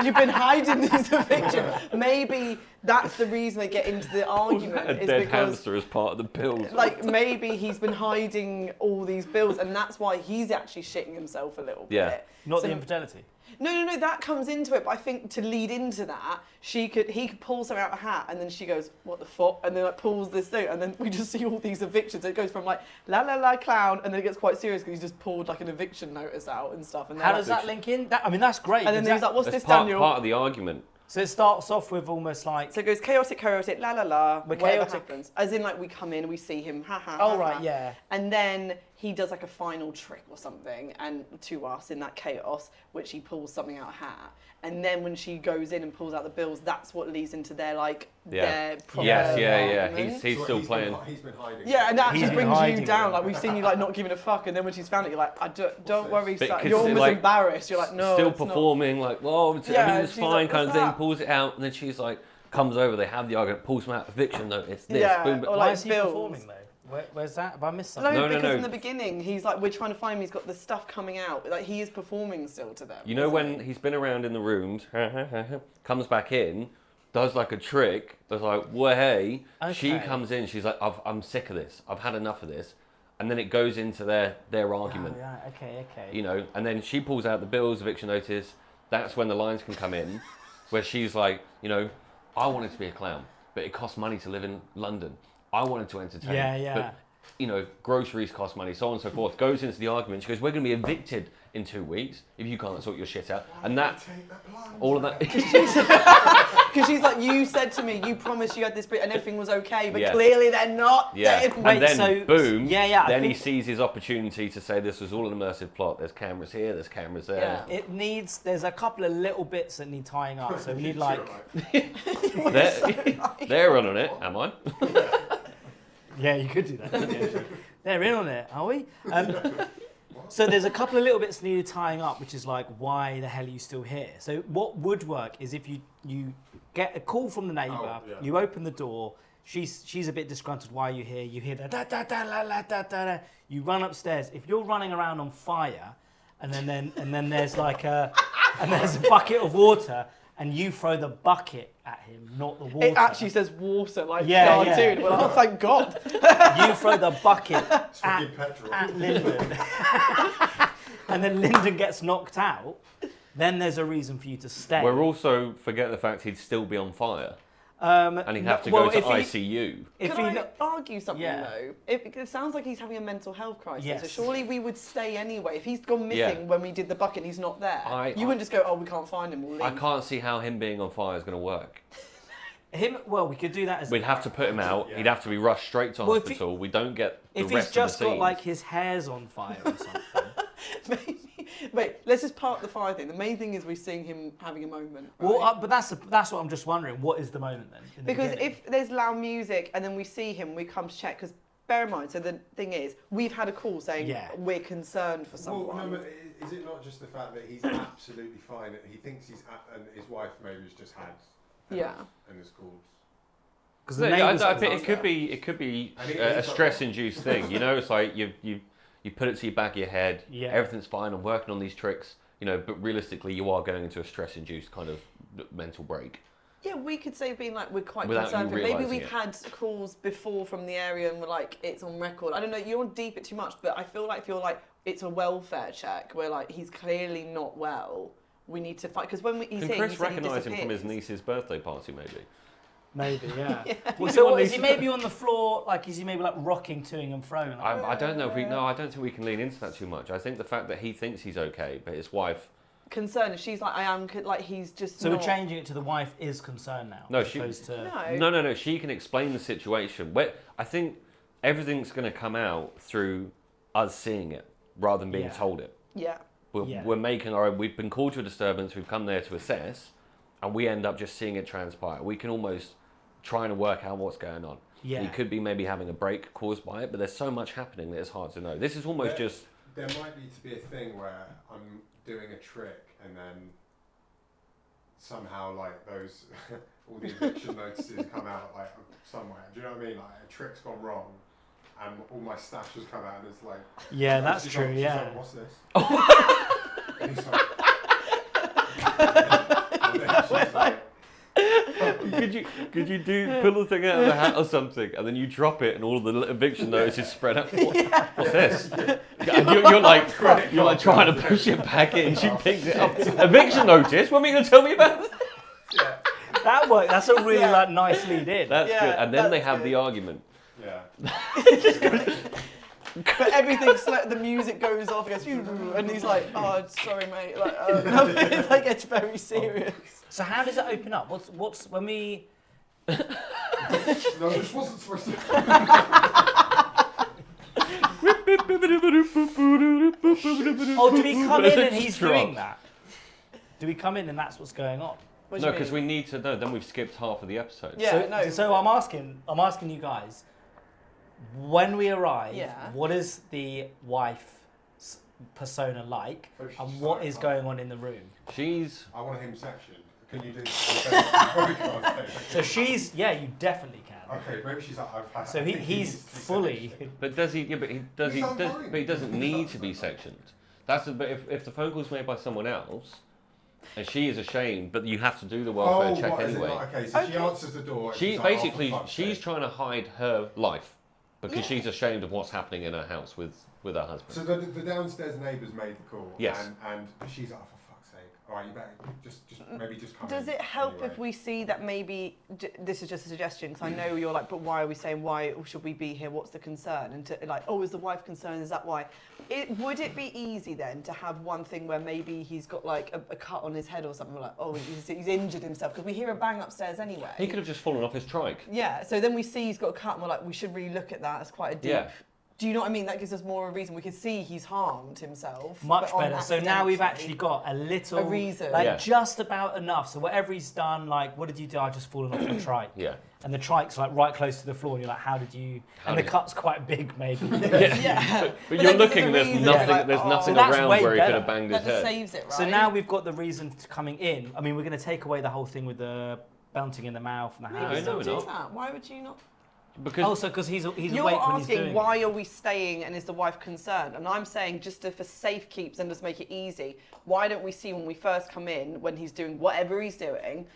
You've been hiding these evictions. Maybe that's the reason they get into the argument. A is dead because, hamster as part of the bills. like, maybe he's been hiding all these bills and that's why he's actually shitting himself a little bit. Not So- the infidelity. No, that comes into it. But I think to lead into that, he could pull something out of a hat, and then she goes, "What the fuck?" And then like pulls this thing, and then we just see all these evictions. It goes from like la la la clown, and then it gets quite serious because he's just pulled like an eviction notice out and stuff. And How does that link in? I mean, that's great. And then he's like, "What's That's this, Daniel?" part of the argument. So it starts off with almost like. So it goes chaotic, la la la. We're whatever chaotic. happens, as in like we come in, we see him, ha ha. Oh ha, right, ha. yeah. And then he does like a final trick or something, and to us in that chaos, which he pulls something out of a hat. And then when she goes in and pulls out the bills, that's what leads into their like their proper argument. He's So still playing. He's been hiding. Yeah, and that He's just been brings you hiding down. it. Like we've seen you like not giving a fuck, and then when she's found it, you're like, don't worry, But son. 'cause You're almost like, embarrassed. You're like, no, Still it's not. performing like, well, Yeah, everything's she's fine, like, kind of "What's thing. that?" Pulls it out, and then she's like, comes over. They have the argument, pulls him out, eviction notice. This, Yeah, boom. or Why like is he bills. performing though? Where's that? Have I missed No, something? No, because no. in the beginning, he's like, we're trying to find him. He's got the stuff coming out. Like he is performing still to them. You know isn't when he? he's been around in the rooms, comes back in, does like a trick, does like, well, hey, she Okay. comes in, she's like, I'm sick of this, I've had enough of this, and then it goes into their argument, Oh, yeah, okay. you know, and then she pulls out the bills, eviction notice, that's when the lines can come in, where she's like, you know, I wanted to be a clown, but it costs money to live in London. I wanted to entertain, but you know, groceries cost money, so on and so forth. Goes into the argument. She goes, "We're going to be evicted in 2 weeks if you can't sort your shit out." And that, all of that, because she's like, "You said to me, you promised you had this, and everything was okay, but clearly they're not." Yeah, and then boom. Yeah. Then he sees his opportunity to say this was all an immersive plot. There's cameras here. There's cameras there. Yeah. There's a couple of little bits that need tying up. So we need like. They're on it. Am I? Yeah, you could do that. They're in on it, are we? So there's a couple of little bits needed tying up, which is like, why the hell are you still here? So what would work is if you get a call from the neighbour, you open the door, she's a bit disgruntled, why are you here? You hear the da da da la la da da da. You run upstairs. If you're running around on fire, and then there's like there's a bucket of water, and you throw the bucket at him, not the water. It actually says water, like cartoon. Well, oh, thank God. You throw the bucket at Lyndon. And then Lyndon gets knocked out. Then there's a reason for you to stay. We're also forgetting the fact he'd still be on fire. And he'd have to go to ICU. Can I argue something though? It sounds like he's having a mental health crisis. Yes. So surely we would stay anyway. If he's gone missing when we did the bucket and he's not there, you wouldn't just go, "Oh, we can't find him, we'll leave." I can't see how him being on fire is going to work. We could do that as... We'd have to put him out. He'd have to be rushed straight to hospital. We don't get the rest of the If he's just got scenes. like his hair's on fire or something. Maybe. Wait, let's just park the fire thing. The main thing is we're seeing him having a moment. Right? Well, but that's what I'm just wondering. What is the moment then? Because if there's loud music and then we see him, we come to check. Because bear in mind, so the thing is, we've had a call saying we're concerned for someone. Well, no, but is it not just the fact that he's absolutely fine? He thinks and his wife maybe has just had. And it's called. Because it could be a stress-induced thing. You know, it's like you put it to your back of your head. Yeah. Everything's fine. I'm working on these tricks. You know, but realistically, you are going into a stress-induced kind of mental break. Yeah, we could say being like we're quite concerned. Maybe we've had calls before from the area and we're like it's on record. I don't know. You don't deep it too much, but I feel like if you're like it's a welfare check where like he's clearly not well. We need to fight because when he's here, Chris recognise him from his niece's birthday party, maybe. Maybe, yeah. Well, so is he maybe on the floor? Like, is he maybe like rocking toing and froing? Like, I don't know if I don't think we can lean into that too much. I think the fact that he thinks he's okay, but his wife. Concerned if she's like, I am, like he's just. So we're changing it to the wife is concerned now. No, No. She can explain the situation. I think everything's going to come out through us seeing it rather than being told it. Yeah. We're making our own. We've been called to a disturbance. We've come there to assess, and we end up just seeing it transpire. We can almost trying to work out what's going on. Yeah. He could be maybe having a break caused by it, but there's so much happening that it's hard to know. This is almost just. There might need to be a thing where I'm doing a trick and then somehow like those all the eviction notices come out like somewhere. Do you know what I mean? Like a trick's gone wrong. And all my stash has come out, and it's like. Yeah, that's true. Like, yeah. Like, what's this? And he's like, and then she's like, could you pull the thing out of the hat or something, and then you drop it, and all of the eviction notices spread out? What's this? And you're like trying to push it back in. She picks it up. Eviction notice? What are you going to tell me about? Yeah. That worked. That's a really like nice lead in. That's good. And then they have the argument. Yeah. But everything, the music goes off, and he's like, "Oh, sorry, mate." Like, it like gets very serious. So how does it open up? What's when we? No, this wasn't supposed to. Oh, do we come in and he's doing that? Do we come in and that's what's going on? No, because we need to know. Then we've skipped half of the episode. Yeah, So I'm asking you guys. When we arrive, what is the wife's persona like, and what is going on in the room? I want him sectioned. Can you do? So she's you definitely can. Okay, maybe she's like So he's fully. But does he? Yeah, but he doesn't need to be sectioned. But if the phone call's made by someone else. And she is ashamed, but you have to do the welfare check anyway. Okay, so she answers the door. She's trying to hide her life because she's ashamed of what's happening in her house with her husband. So the downstairs neighbours made the call. Yes. And she's like, oh, for fuck's sake, Are you back? Just maybe just come Does in it help anyway. if we see that maybe, this is just a suggestion, because I know you're like, but why are we saying why should we be here? What's the concern? And to like, oh, is the wife concerned? Is that why? Would it be easy then to have one thing where maybe he's got like a cut on his head or something, like, oh, he's injured himself, because we hear a bang upstairs anyway. He could have just fallen off his trike. Yeah, so then we see he's got a cut and we're like, we should really look at that. That's quite a deep... Yeah. Do you know what I mean? That gives us more of a reason. We can see he's harmed himself. Much but better. So now we've actually got a little... A reason. Like, Yeah. just about enough. So whatever he's done, like, what did you do? I just fallen off the trike. Yeah. And the trike's, like, right close to the floor, and you're like, how did you... And the cut's quite big, maybe. Yeah. But you're that gives us looking, a there's reason, nothing, like, there's oh. nothing So that's around way where he could better. have banged his That just head. saves it, right? So now we've got the reason coming in. I mean, we're going to take away the whole thing with the belting in the mouth and the No, hand. you no, still we're do not. that. Why would you not? Because Also, because he's You're awake when he's asking doing why it. are we staying and is the wife concerned? And I'm saying just for safe keeps and just make it easy. Why don't we see when we first come in when he's doing whatever he's doing?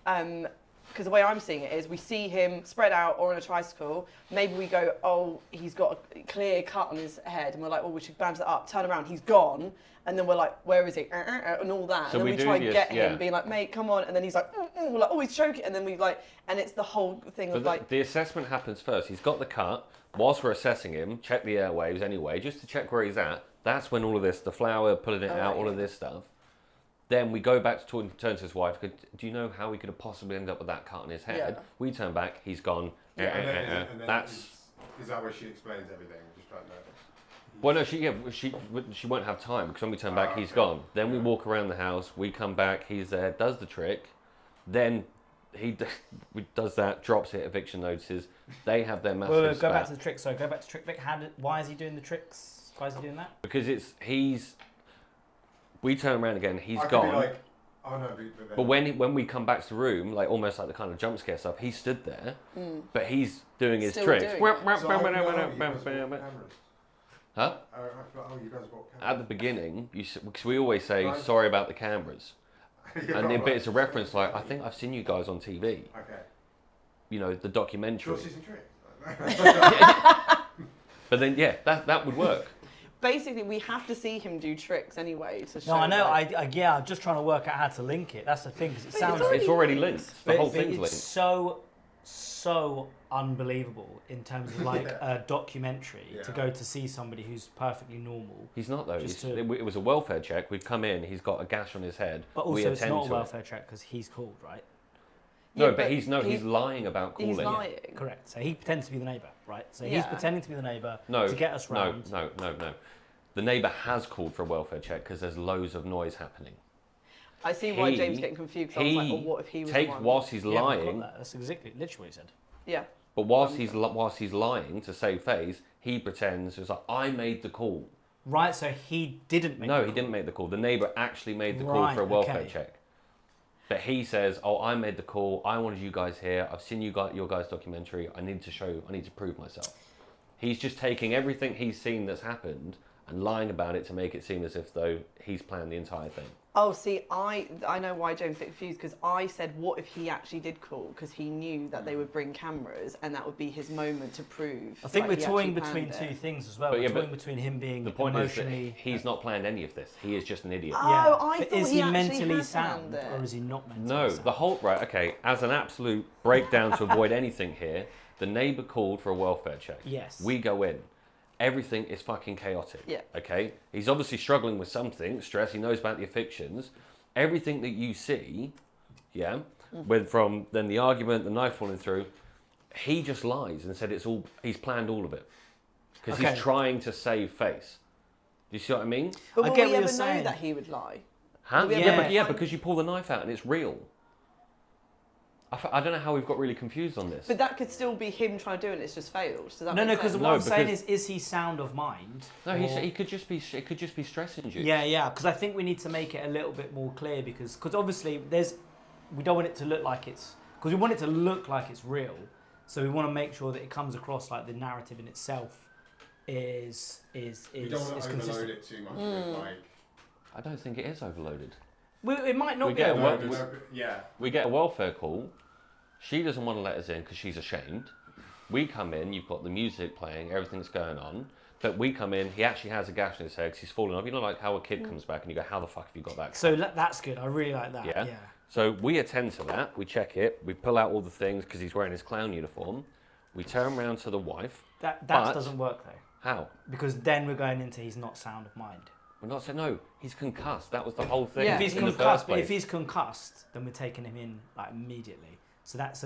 Because the way I'm seeing it is we see him spread out or on a tricycle. Maybe we go, oh, he's got a clear cut on his head, and we're like, oh, we should bandage that up. Turn around, he's gone. And then we're like, where is he? And all that. So and then we we do try and this, get him, yeah. being like, mate, come on. And then he's like, we're like, oh, he's choking. And then we like, and it's the whole thing but of like, the assessment happens first. He's got the cut. Whilst we're assessing him, check the airwaves anyway, just to check where he's at. That's when all of this, the flour, pulling it out, all of this stuff. Then we go back to turn to his wife. Do you know how he could have possibly ended up with that cut on his head? Yeah. We turn back, he's gone. And then That's... is that where she explains everything? Just like that. Well, no, she won't have time, because when we turn back, he's gone. Then we walk around the house, we come back, he's there, does the trick. Then he does that, drops it, eviction notices. They have their massive Go spat. back to the trick. So go back to trick Vic. Why is he doing the tricks? Why is he doing that? Because we turn around again, he's I could gone. be like, oh no, But when we come back to the room, like almost like the kind of jump scare stuff, he stood there, but he's doing his Still tricks. doing So I feel like you guys bought cameras. Huh? I feel like, oh, you guys bought At cameras. the beginning, because we always say Right. sorry about the cameras, Yeah, and right, but it's a right. reference like I think I've seen you guys on TV. Okay. You know the documentary. Draw season tricks. But then that would work. basically we have to see him do tricks anyway to show. No, I know. like- I'm just trying to work out how to link it. That's the thing, because it But sounds. It's already linked. The but whole thing's it's linked. so unbelievable in terms of like a documentary to Yeah. go to see somebody who's perfectly normal. He's not though. Just It was a welfare check. We've come in. He's got a gash on his head. But we also, it's attend not a to it. welfare check because he's called, right? No, Yeah, but he's lying about calling. He's lying. Correct. So he pretends to be the neighbour, right? So he's Yeah. pretending to be the neighbour No, to get us round. No. The neighbour has called for a welfare check because there's loads of noise happening. I see why He- James is getting confused. 'Cause I was like, well, what if he was the takes one? whilst he's Yeah, we've got lying, that. That's exactly literally what he said. Yeah. but whilst he's lying to save face, he pretends it's like I made the call. Right. So he didn't make. No, the he call. didn't make the call. The neighbour actually made the call Right, for a welfare okay. check. But he says, "Oh, I made the call. I wanted you guys here. I've seen your guys' documentary. I need to prove myself." He's just taking everything he's seen that's happened and lying about it to make it seem as if though he's planned the entire thing. Oh, see, I know why James got confused because I said, what if he actually did call? Because he knew that they would bring cameras and that would be his moment to prove. I think like, we're he toying actually between planned two it. things as well. But We're yeah, toying but between him being The point is emotionally. that he's not planned any of this. He is just an idiot. Oh, yeah. I But thought is he he actually mentally had sound, planned it. or is he not mentally No, sound? the whole right. Okay, as an absolute breakdown to avoid anything here, the neighbour called for a welfare check. Yes. We go in. Everything is fucking chaotic. Yeah. Okay. He's obviously struggling with something, stress. He knows about the evictions. Everything that you see, yeah, with from then the argument, the knife falling through, he just lies and said it's all. He's planned all of it because Okay. he's trying to save face. Do you see what I mean? But I will get we what ever you're know saying. that he would lie? Huh? Will we ever Yeah, find- yeah, because you pull the knife out and it's real. I don't know how we've got really confused on this. But that could still be him trying to do it and it's just failed. Does that No, make because sense? what No, I'm saying because- is he sound of mind? No, or- he could just be. It could just be stress induced. Yeah, because I think we need to make it a little bit more clear because obviously we don't want it to look like because we want it to look like it's real, so we want to make sure that it comes across like the narrative in itself is You don't want to overload consistent. it too much with like. I don't think it is overloaded. It might not We be. get a- Well, Yeah. We get a welfare call. She doesn't want to let us in because she's ashamed. We come in. You've got the music playing. Everything's going on. But we come in, he actually has a gash in his head because he's fallen off. You know, like how a kid comes back and you go, how the fuck have you got that? So that's good. I really like that. Yeah. So we attend to that. We check it. We pull out all the things because he's wearing his clown uniform. We turn around to the wife. That doesn't work though. How? Because then we're going into he's not sound of mind. We're not saying no. He's concussed. That was the whole thing. Yeah. If he's in the concussed, first place. if he's concussed, then we're taking him in like immediately. So as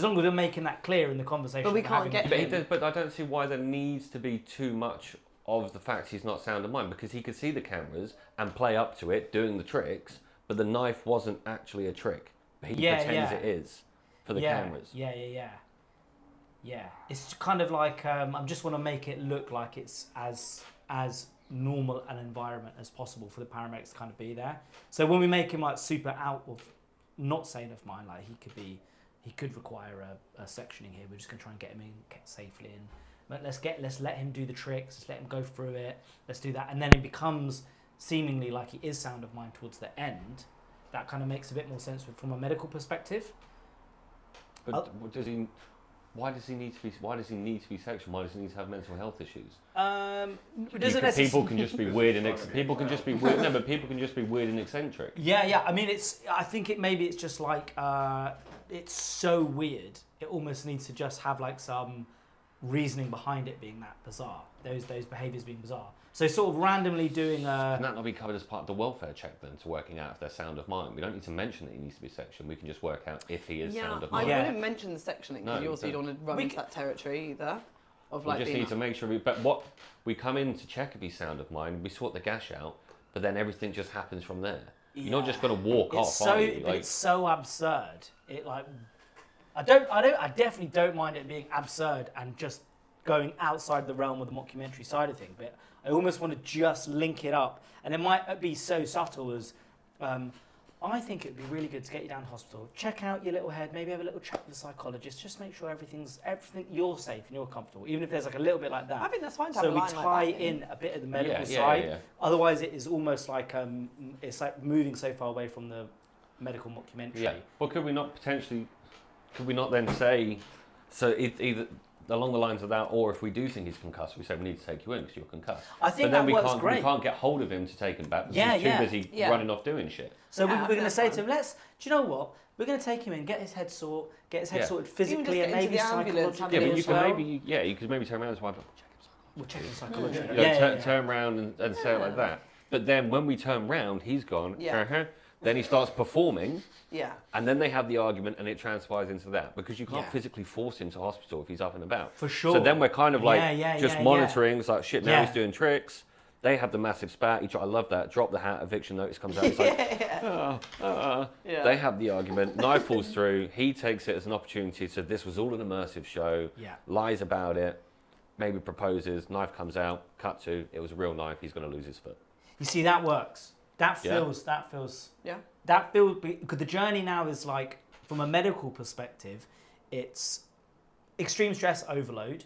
long as we're making that clear in the conversation. But we we're can't having- get But I don't see why there needs to be too much of the fact he's not sound of mind, because he could see the cameras and play up to it, doing the tricks, but the knife wasn't actually a trick. He pretends it is for the cameras. Yeah. It's kind of like I just want to make it look like it's as normal an environment as possible for the paramedics to kind of be there. So when we make him like super out of not sane of mind, like he could require a sectioning here. We're just gonna try and get him in safely in. But let's let him do the tricks. Let's let him go through it. Let's do that, and then it becomes seemingly like he is sound of mind towards the end. That kind of makes a bit more sense from a medical perspective. But why does he need to be sectioned? Why does he need to have mental health issues? People can just be weird and people can just be weird. No, but people can just be weird and eccentric. Yeah. I mean, I think maybe it's just like it's so weird. It almost needs to just have like some reasoning behind it being that bizarre. Those behaviours being bizarre. So sort of randomly doing a... Can that not be covered as part of the welfare check then, to working out if they're sound of mind? We don't need to mention that he needs to be sectioned. We can just work out if he is sound of mind. I wouldn't mention the sectioning because you also don't want to run into that territory either. Of like we just need to make sure but we come in to check if he's sound of mind, we sort the gash out, but then everything just happens from there. Yeah. You're not just going to walk off, are you? But it's so absurd. It like... I definitely don't mind it being absurd and just going outside the realm of the mockumentary side of things, but I almost want to just link it up, and it might be so subtle as I think it'd be really good to get you down to hospital, check out your little head, maybe have a little chat with the psychologist, just make sure everything you're safe and you're comfortable, even if there's like a little bit like that. I think that's fine to so have a we line tie like that, in a bit of the medical side. Yeah. Otherwise, it is almost like it's like moving so far away from the medical mockumentary. Yeah. Well, could we not then say, so either along the lines of that, or if we do think he's concussed, we say we need to take you in because you're concussed. I think but then that works great. We can't get hold of him to take him back because he's too busy running off doing shit. So we're going to say to him, do you know what? We're going to take him in, get his head sorted physically and maybe psychologically as well. You could maybe turn around and say, we'll check him psychologically. Turn around and say it like that. But then when we turn round, he's gone, then he starts performing, and then they have the argument and it transpires into that, because you can't physically force him to hospital if he's up and about. For sure. So then we're kind of like monitoring, it's like, shit, now he's doing tricks. They have the massive spat. I love that. Drop the hat, eviction notice comes out. It's like, They have the argument. Knife falls through. He takes it as an opportunity. So this was all an immersive show. Lies about it. Maybe proposes. Knife comes out. Cut to. It was a real knife. He's going to lose his foot. You see, that works. That feels. Because the journey now is like, from a medical perspective, it's extreme stress overload.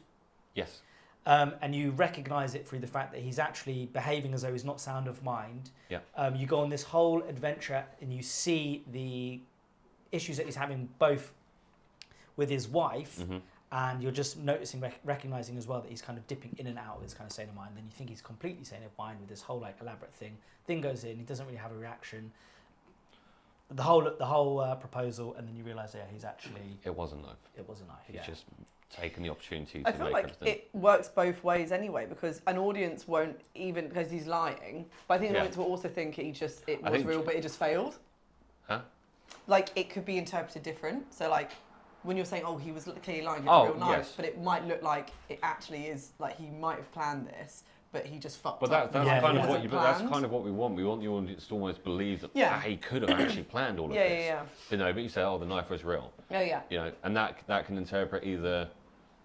Yes. And you recognise it through the fact that he's actually behaving as though he's not sound of mind. Yeah. You go on this whole adventure and you see the issues that he's having both with his wife, and you're just noticing, recognising as well that he's kind of dipping in and out of his kind of sane of mind. Then you think he's completely sane of mind with this whole like elaborate thing. Thing goes in, he doesn't really have a reaction. The whole proposal, and then you realise, he's actually... It was a knife. It was a knife, He's just taken the opportunity I to feel make like everything. it works both ways anyway, because an audience won't even, because he's lying, but I think an audience will also think it was real, but it just failed. Huh? Like, it could be interpreted different. So, like, when you're saying, he was clearly lying, it's a real knife, but it might look like it actually is, like, he might have planned this, but he just fucked up. That's kind of what we want. We want the audience to almost believe that he could have actually planned all of this. But no, but you say, the knife was real. And that can interpret either,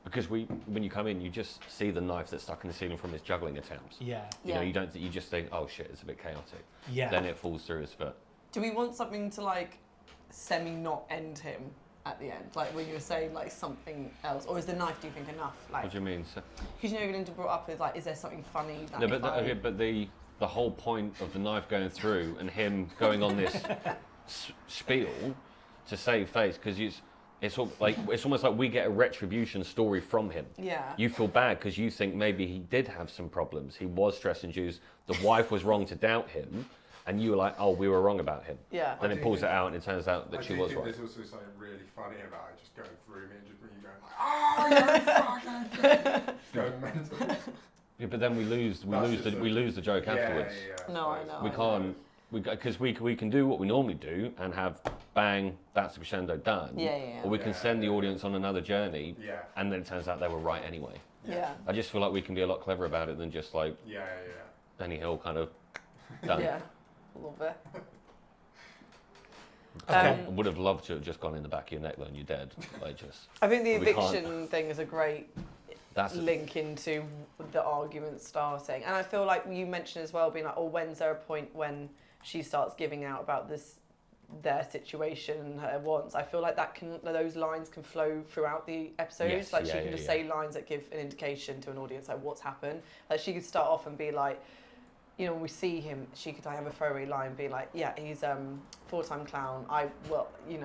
because when you come in, you just see the knife that's stuck in the ceiling from his juggling attempts. You know, you just think, oh shit, it's a bit chaotic. Then it falls through his foot. Do we want something to like semi-not end him at the end, like when you were saying like something else, or is the knife, do you think, enough? Like, what do you mean? Because Lyndon brought up is like, is there something funny? But the whole point of the knife going through and him going on this spiel to save face, because it's almost like we get a retribution story from him. Yeah. You feel bad because you think maybe he did have some problems. He was stress-induced. The wife was wrong to doubt him, and you were like, "Oh, we were wrong about him." Yeah. Then it pulls it out, and it turns out that she was right. There's also something really funny about it, just going through me and just you going like, "Oh, you fucking!" Going mental. Yeah, but then we lose the joke afterwards. Yeah, No, I know. We can't. Because we can do what we normally do and have bang, that's the crescendo done. Yeah. Or we can send the audience on another journey. Yeah. And then it turns out they were right anyway. Yeah. I just feel like we can be a lot cleverer about it than just like Benny Hill kind of done. Yeah. Love it. I would have loved to have just gone in the back of your neck though and you're dead. I think the eviction thing is a great That's link into the argument starting. And I feel like you mentioned as well being like, when's there a point when she starts giving out about their situation and her wants? I feel like those lines can flow throughout the episodes. Yes, she can just say lines that give an indication to an audience like what's happened. Like she could start off and be like, when we see him, she could have a throwaway line, be like, yeah, he's full-time clown. But it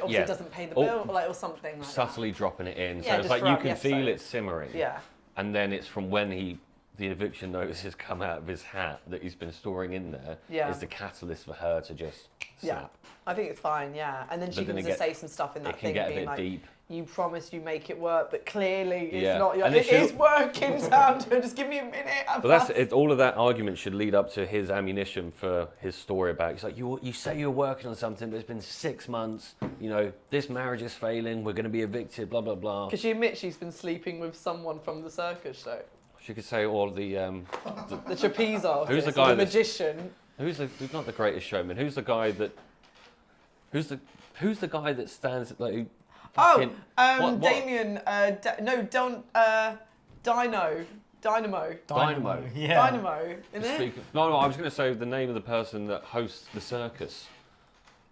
obviously doesn't pay the bill, or something like subtly dropping it in. Yeah, So it's like you can feel episode. it simmering. Yeah. And then it's from when the eviction notices come out of his hat that he's been storing in there is the catalyst for her to just snap. I think it's fine, and then she can just say some stuff in that thing, get a being bit like, deep. you promise you make it work, but clearly it's not. And It is working, Sandra. Just give me a minute. But that's it. All of that argument should lead up to his ammunition for his story about. It's like you say you're working on something, but it's been 6 months. This marriage is failing. We're going to be evicted. Blah blah blah. Because she admits she's been sleeping with someone from the circus show. She could say all the trapeze artist. Who's the guy? The magician. Who's not the greatest showman? Who's the guy that? Who's the guy that stands at like? Damien. Dynamo. Yeah. Dynamo. Isn't it? No, I was going to say the name of the person that hosts the circus.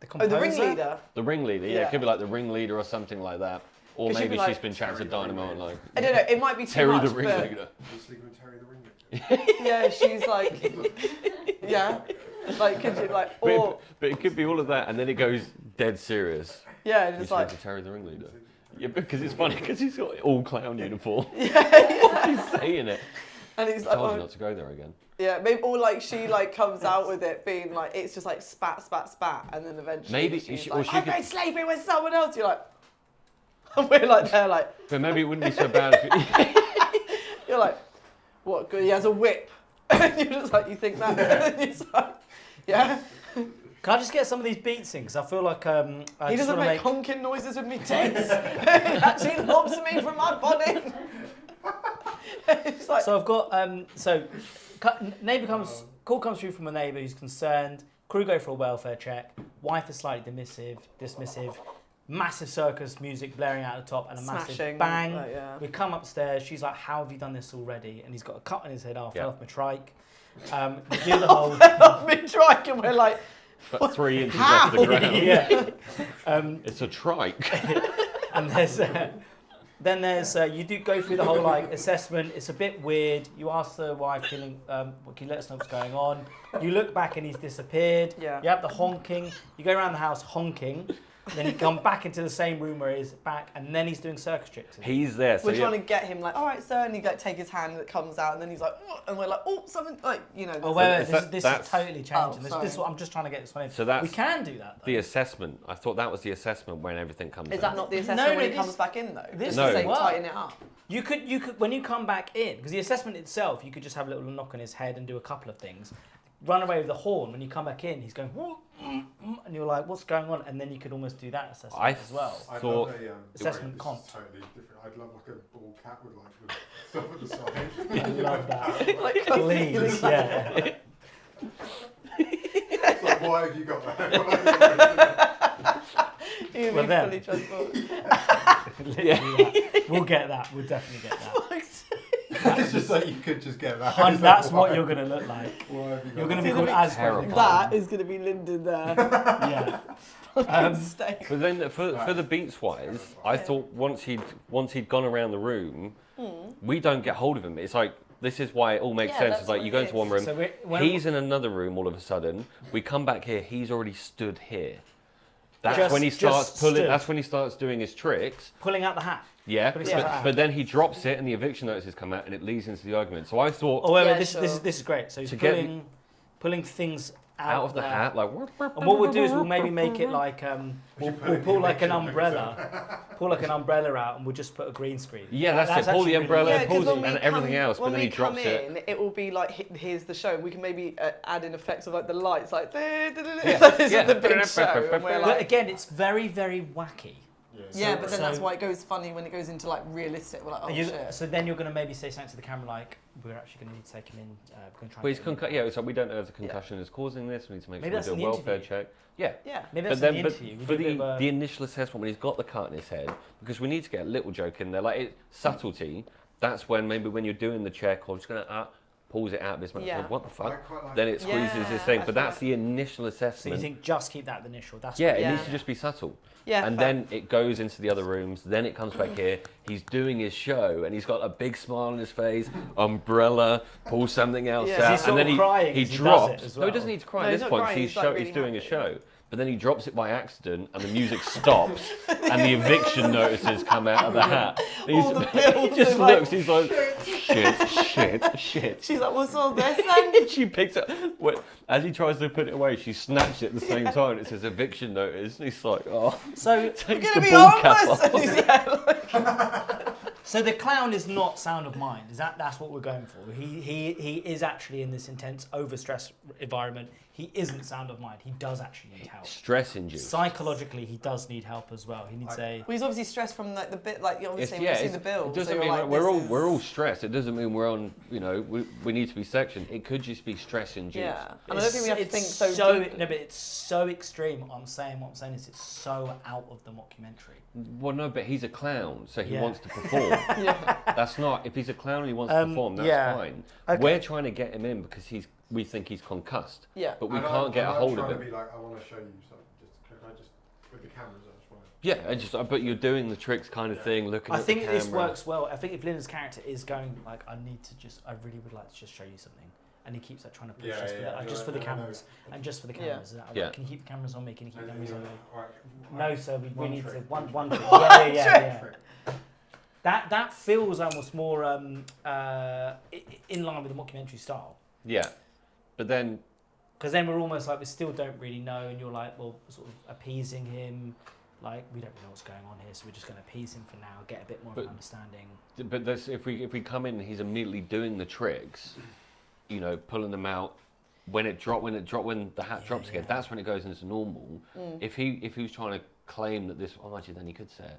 The composer? The ringleader. The ringleader, yeah. It could be like the ringleader or something like that. Or maybe she's been chatting to Dynamo and like... I don't know, it might be too Terry much, the ringleader. Terry the ringleader. Yeah, she's like... Yeah. Like, could you like... But it could be all of that and then it goes dead serious. Yeah, just he's like... to Terry the ringleader. Yeah, because it's funny because he's got all clown uniform. Yeah. He's saying it. And he's I like... told you not to go there again. Yeah, maybe, or like she like comes out with it being like, it's just like spat, spat, spat, and then eventually maybe she's she, like, she I've could... been sleeping with someone else. You're like... And we're like there like... But maybe it wouldn't be so bad if You're like, what good? He has a whip. And you're just like, you think that? And it's like, yeah. Can I just get some of these beats in? Because I feel like he doesn't make honking noises with me tits. It actually lobs me from my body. It's like, so I've got call comes through from a neighbour who's concerned. Crew go for a welfare check. Wife is slightly dismissive. Massive circus music blaring out the top and a smashing, massive bang. yeah. We come upstairs. She's like, "How have you done this already?" And he's got a cut on his head. I fell off my trike. We do the whole. Off my trike, and we're like, but 3 inches off the ground. Yeah. It's a trike. And there's you do go through the whole like assessment. It's a bit weird. You ask the wife, can you let us know what's going on? You look back and he's disappeared. Yeah. You have the honking. You go around the house honking. Then you come back into the same room where he's back, and then he's doing circus tricks. He's there. So we're trying to get him like, all right, sir, and you like take his hand and it comes out, and then he's like, oh, and we're like, oh, something like, Oh wait, this is totally changing. Oh, this is what I'm just trying to get explained. So that's we can do that. Though. The assessment. I thought that was the assessment when everything comes. Is that not the assessment when he comes back in though? This no. is tighten it up. You could when you come back in, because the assessment itself, you could just have a little knock on his head and do a couple of things. Run away with the horn. When you come back in, he's going, and you're like, what's going on? And then you could almost do that assessment as well. I thought love assessment comp. Totally different. I'd love like a bald cat with like the stuff at the side. I love that. Like, please, yeah. It's like, why have you got that? You'd Well, be then. fully transported. We'll get that. We'll definitely get that. It's just like you could just get that. That's what you're going to look like. You're going to be called as That is going to be Lyndon there. Yeah. But then for the beats wise, I thought once he'd gone around the room, we don't get hold of him. It's like this is why it all makes sense. It's like you go into one room, So he's in another room all of a sudden. We come back here, he's already stood here. That's when he starts just pulling. stood. That's when he starts doing his tricks. Pulling out the hat. Yeah, But it's like that. but then he drops it and the eviction notices come out and it leads into the argument. So I thought Oh wait, Yeah, this sure. is great. So he's To get- pulling things out of the there. hat, like. And what we'll do is we'll maybe make it like we'll pull like an umbrella, pull like an umbrella out, and we'll just put a green screen. Yeah, that's it. Pull actually the really umbrella, good. pulls when it, we and everything else, but when then we he drops come it. in, it will be like, here's the show. We can maybe add in effects of like the lights, like this is the big show. And we're But like, again, it's very very wacky. yeah, but then that's so- why it goes funny when it goes into like realistic. We're like, oh shit. So then you're going to maybe say something to the camera like, we're actually going to need to take him in. We're going to try. But he's and get him in. so we don't know if the concussion is causing this. We need to make Maybe sure that's we do a in the welfare interview. check. Yeah. Yeah. Maybe But that's in then, the but interview. We for do a bit of a- the initial assessment, when he's got the cut in his head, because we need to get a little joke in there, like subtlety. That's when maybe when you're doing the check, or just gonna pulls it out of his mouth. Yeah. Like, what the I fuck? quite like Then it squeezes Yeah, his thing. I But feel that's like- the initial So you assessment. think just keep that the initial? That's Yeah, what- it Yeah. needs to just be subtle. Yeah, And fair. then it goes into the other rooms, then it comes back here, he's doing his show, and he's got a big smile on his face, umbrella, pulls something else Yeah. out, He's and sort then of crying he as he does drops. it as No, he well. doesn't need to cry No, at he's this not point, crying, because he's, like, really he's doing a happy. show. But then he drops it by accident, and the music stops, and the eviction notices come out of the hat. And All the bills he just are like, looks, he's like, shit. She's like, what's all this then? She picks it, as he tries to put it away, she snatched it at the same time. It says eviction notice, and he's like, oh. So Takes We're the gonna be ball cap homeless. off. And he's, yeah, like, So the clown is not sound of mind. Is that's what we're going for? He is actually in this intense overstress environment. He isn't sound of mind. He does actually need help. Stress induced. Psychologically, he does need help as well. He needs a. well, he's obviously stressed from like the bit, like obviously It's- we've seen the bills. It doesn't so mean you're like, like, we're all stressed. It doesn't mean we're on. We need to be sectioned. It could just be stress induced. Yeah, and I don't think we have to think so deeply. No, but it's so extreme. What I'm saying is it's so out of the mockumentary. Well, no, but he's a clown, so he Yeah. wants to perform. Yeah. That's not. If he's a clown and he wants to perform, that's yeah. fine. Okay. We're trying to get him in because we think he's concussed. Yeah. But we And can't get a hold of I'm trying him. to be like, I want to show you something. Can I just with the cameras? I just want to. Yeah, and just but you're doing the tricks kind of thing, looking I at think the camera. this works well. I think if Lyndon's character is going like, I really would like to just show you something, and he keeps like trying to push Yeah, just, yeah, for, yeah. just for the No, cameras and just for the cameras. Is that all right? Yeah. Can you keep the cameras on me? Can you keep the No, cameras on me? Alright, No, sir. We One need to trick. one trick. Yeah. That feels almost more in line with the mockumentary style. Yeah, but then Because then we're almost like we still don't really know, and you're like, well, sort of appeasing him. Like we don't really know what's going on here, so we're just going to appease him for now, get a bit more of an understanding. But that's, if we come in and he's immediately doing the tricks, pulling them out. When the hat drops again, that's when it goes into normal. If he was trying to claim that this, actually then he could say it.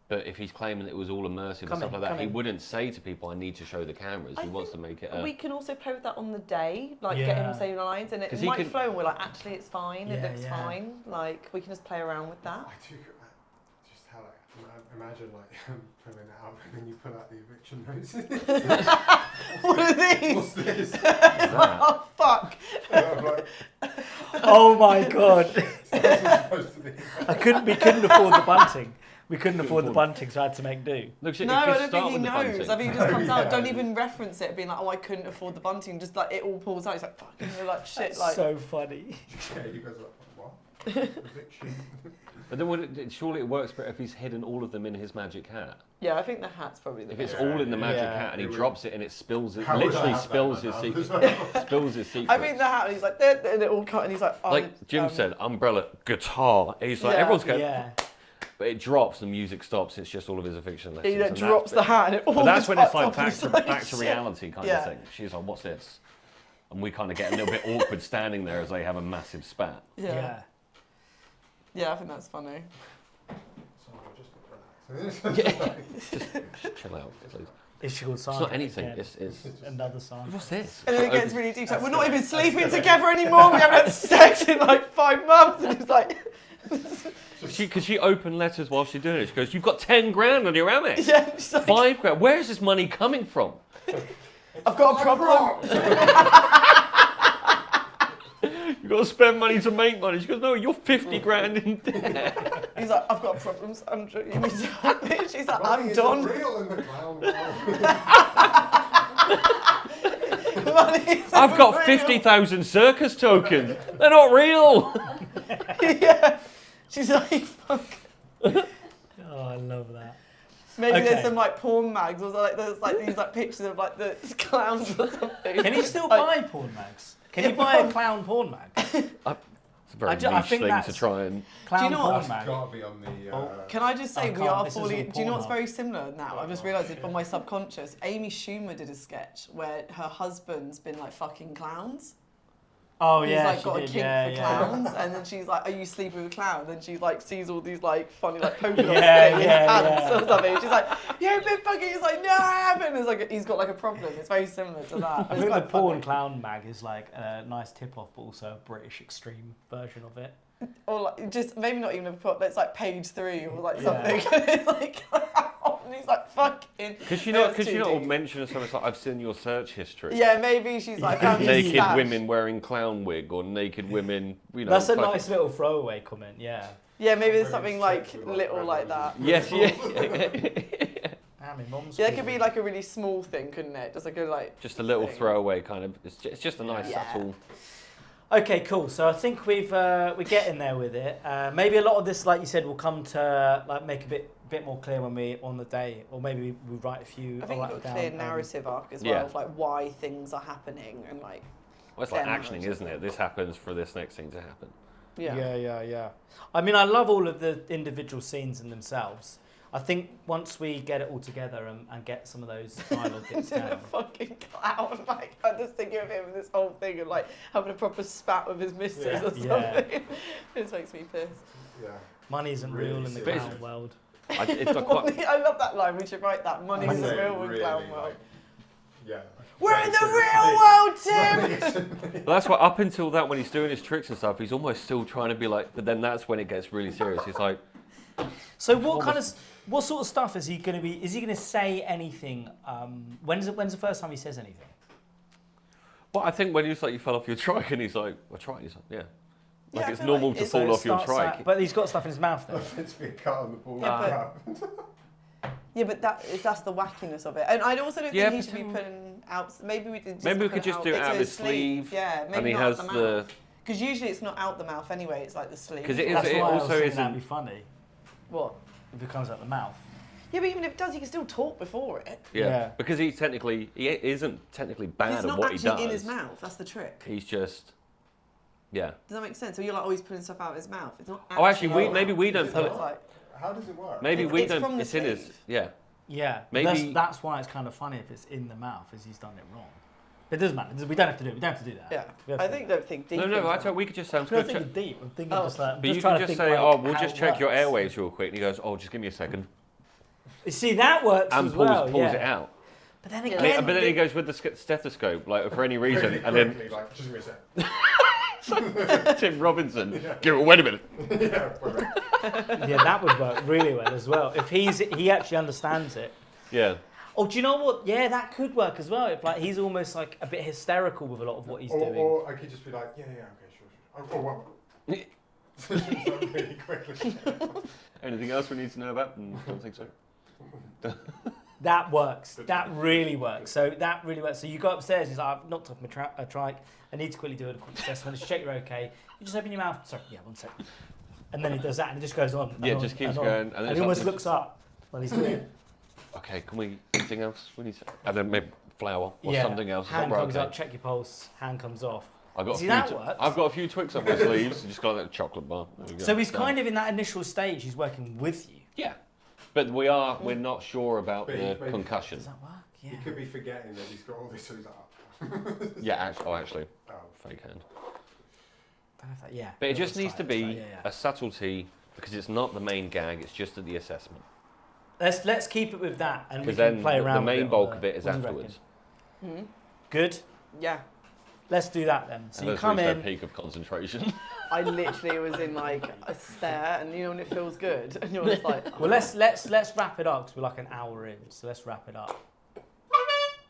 But if he's claiming that it was all immersive and stuff like that, he wouldn't say to people, "I need to show the cameras." He wants to make it. We can also play with that on the day, like get him saying lines, and it 'Cause he might can- flow, and we're like, actually, it's fine, it Yeah, looks yeah. fine. Like we can just play around with that. I do just how imagine like pulling it out and then you pull out the eviction notice. What are these? What's this? Oh fuck! I'm like, Oh my god! supposed to be. We couldn't afford the bunting. We couldn't afford the bunting, so I had to make do. Look, No, I don't think he knows. I think he just comes out. Don't even reference it, being like, "Oh, I couldn't afford the bunting." Just like it all pulls out. He's like, "Fuck," and you're like, "Shit!" That's Like, so funny. Yeah, you guys are like, what? Eviction. But then surely it works better if he's hidden all of them in his magic hat. yeah, I think the hat's probably the If it's best. all in the magic Yeah. hat and he It would- drops it and it spills it, How would I literally have that spills in his my secret, house as well? spills his secret. I think the hat. And he's like, and it all cut, and he's like, oh, Like Jim said, umbrella, guitar. He's like, Yeah. everyone's going, Yeah. but it drops, the music stops. It's just all of his eviction lessons. he and drops the hat, and it all But that's just when it's fucks like off, back and to, he's like, back to "Shit." reality kind Yeah. of thing. She's like, what's this? And we kind of get a little bit awkward standing there as they have a massive spat. Yeah. Yeah, I think that's funny. Someone just relax. Just chill out, please. It's called It's song. not anything. again. It's Another song. what's this? And then it gets really deep. Like, we're not even sleeping together anymore. We haven't had sex in like 5 months. And it's like, Because she opened letters while she's doing it. She goes, "You've got 10 grand on your Amex. yeah, she's like, 5 grand. Where is this money coming from?" I've got a problem. You've got to spend money to make money. She goes, "No, you're 50 grand in debt." He's like, I've got problems. I'm sure you need to help me. She's like, I'm Money done. isn't real in the clown world. Money isn't I've got real. 50,000 circus tokens. They're not real. Yeah. She's like, fuck. Oh, I love that. Maybe Okay. there's some like porn mags, or like there's like these like pictures of like the clowns or something. Can you still Like, buy porn mags? Can you buy a clown porn mag? It's a very I niche think thing to that's- try and. Clown know what? porn That's mag. got to be on the. Can I just say I we can't, are this is fully? all Do you know what's Pornhub. very similar now? I've just realised it from my subconscious. Amy Schumer did a sketch where her husband's been like fucking clowns. Oh He's yeah, like she got a did. kink Yeah, for yeah. clowns, and then she's like, "Are you sleeping with clowns?" And she like sees all these like funny like polka dots Yeah, in his yeah, pants yeah. or something. She's like, "You been fucking." He's like, "No, I haven't." It's like he's got like a problem. It's very similar to that. I It's think the quite porn funny. clown mag is like a nice tip-off, but also a British extreme version of it. Or like just maybe not even a put. It's like page 3 or like Yeah. something. It's like, and he's like, "Fucking." Because you That's not too deep. mention something like I've seen your search history. Yeah, maybe she's like Naked stash. women wearing clown wig or naked women, you know. That's a fucking- nice little throwaway comment. Yeah. Yeah, maybe there's Women's something sex like with, little red like roses. that. Yes, Ah, my mum's Yeah, that could cool. be like a really small thing, couldn't it? Just like a like. just a little thing. throwaway kind of. It's just a nice Yeah. subtle. Okay, cool. So I think we're getting there with it. Maybe a lot of this, like you said, will come to like make a bit more clear when we on the day, or maybe we write a few. I think I'll you've write got a it clear down, narrative arc as yeah. well of like why things are happening and like. Well, it's like Fair actioning, marriage. isn't it? This happens for this next thing to happen. Yeah. Yeah. I mean, I love all of the individual scenes in themselves. I think once we get it all together and get some of those dialogue bits A down. fucking clown, like I'm just thinking of him in this whole thing and like having a proper spat with his missus Yeah. or something. Yeah. This makes me pissed. Yeah. Money isn't Really real in the serious. clown world. It's not quite, I love that line. We should write that. Money I is say real in really, clown world. like, yeah. We're in the Very real world, Tim. seriously. well, that's why up until that, when he's doing his tricks and stuff, he's almost still trying to be like. But then that's when it gets really serious. He's like, So what sort of stuff is he going to be? Is he going to say anything? When's the first time he says anything? well, I think when he's like, you fell off your trike, and he's like, a trike. He's like, yeah. Yeah, Like I it's feel normal like to it's- fall So it off your starts trike. out- but he's got stuff in his mouth though. It's been cut on the ball. Yeah, Yeah, but that's the wackiness of it. And I also don't Yeah, think he should be but, putting out. Maybe we did. Maybe we put could just do it into out of his sleeve. Yeah, maybe and he not has out the the. mouth. Because usually it's not out the mouth anyway. It's like the sleeve. 'Cause it is- That's it why I was also thinking isn't- that'd be funny What? if it comes out the mouth. Yeah, but even if it does, he can still talk before it. Yeah. Yeah. Because he isn't technically bad He's at not what he actually does. in his mouth. That's the trick. He's just. Yeah. Does that make sense? So you're like always putting stuff out of his mouth. It's not. Oh, actually, out of maybe his we mouth. don't So put it's it- like, How does it work? Maybe It's- we it's don't. from the It's in his. sleeve. Yeah. Yeah, Maybe- that's why it's kind of funny if it's in the mouth, as he's done it wrong. But it doesn't matter. We don't have to do it. We don't have to do that. yeah. We have I to- think don't think deep. No, into I it. thought we could just sound I'm not good. thinking deep. I'm thinking Oh. just like. But you trying can to just think say, like "Oh, we'll how just it check your works. airways real quick." And he goes, "Oh, just give me a second," You see, that works and as pulls well. pulls yeah. it out. But then Yeah. again, But then he goes with the stethoscope, like for any reason, Really and then quickly, like, just give me a sec. Tim Robinson. Wait a minute. Yeah, wait a minute. yeah, that would work really well as well. If he actually understands it. Yeah. Oh, do you know what? Yeah, that could work as well. If like he's almost like a bit hysterical with a lot of what he's doing. Or I could just be like, yeah, okay, sure. Oh, well. Really quickly. Anything else we need to know about? I don't think so. That works. That really works. So that really works. So you go upstairs. He's like, I've knocked off my a trike. I need to quickly do a quick assessment. Just check you're okay. You just open your mouth. Sorry, yeah, 1 second. And then he does that, and it just goes on. And Yeah, on, just keeps and on. going, and And, it's he almost up- looks up while he's doing it. Okay, can we? Anything else? We need to, and then maybe flour or Yeah. something else. Is that Hand right? comes Okay. up. Check your pulse. Hand comes off. I've got See, a that few. works. I've got a few Twix up my sleeves. Just got that chocolate bar. There we go. So he's Done. kind of in that initial stage. He's working with you. Yeah, but we're not sure about But the maybe- concussion. Does that work? Yeah. He could be forgetting that he's got all this. So he's like, Yeah, actually, oh, fake hand. Don't know if that- yeah. But it Let's just try needs to let's be try it, yeah. a subtlety because it's not the main gag. It's just at the assessment. Let's keep it with that, and we Because can then play the around. main with bulk on of the- it is what do you afterwards. reckon? Good. Yeah. Let's do that then. So And you that's come reached their in. peak of concentration. I literally was in like a stare, and you know when it feels good, and you're just like. Well, let's wrap it up because we're like an hour in. So let's wrap it up.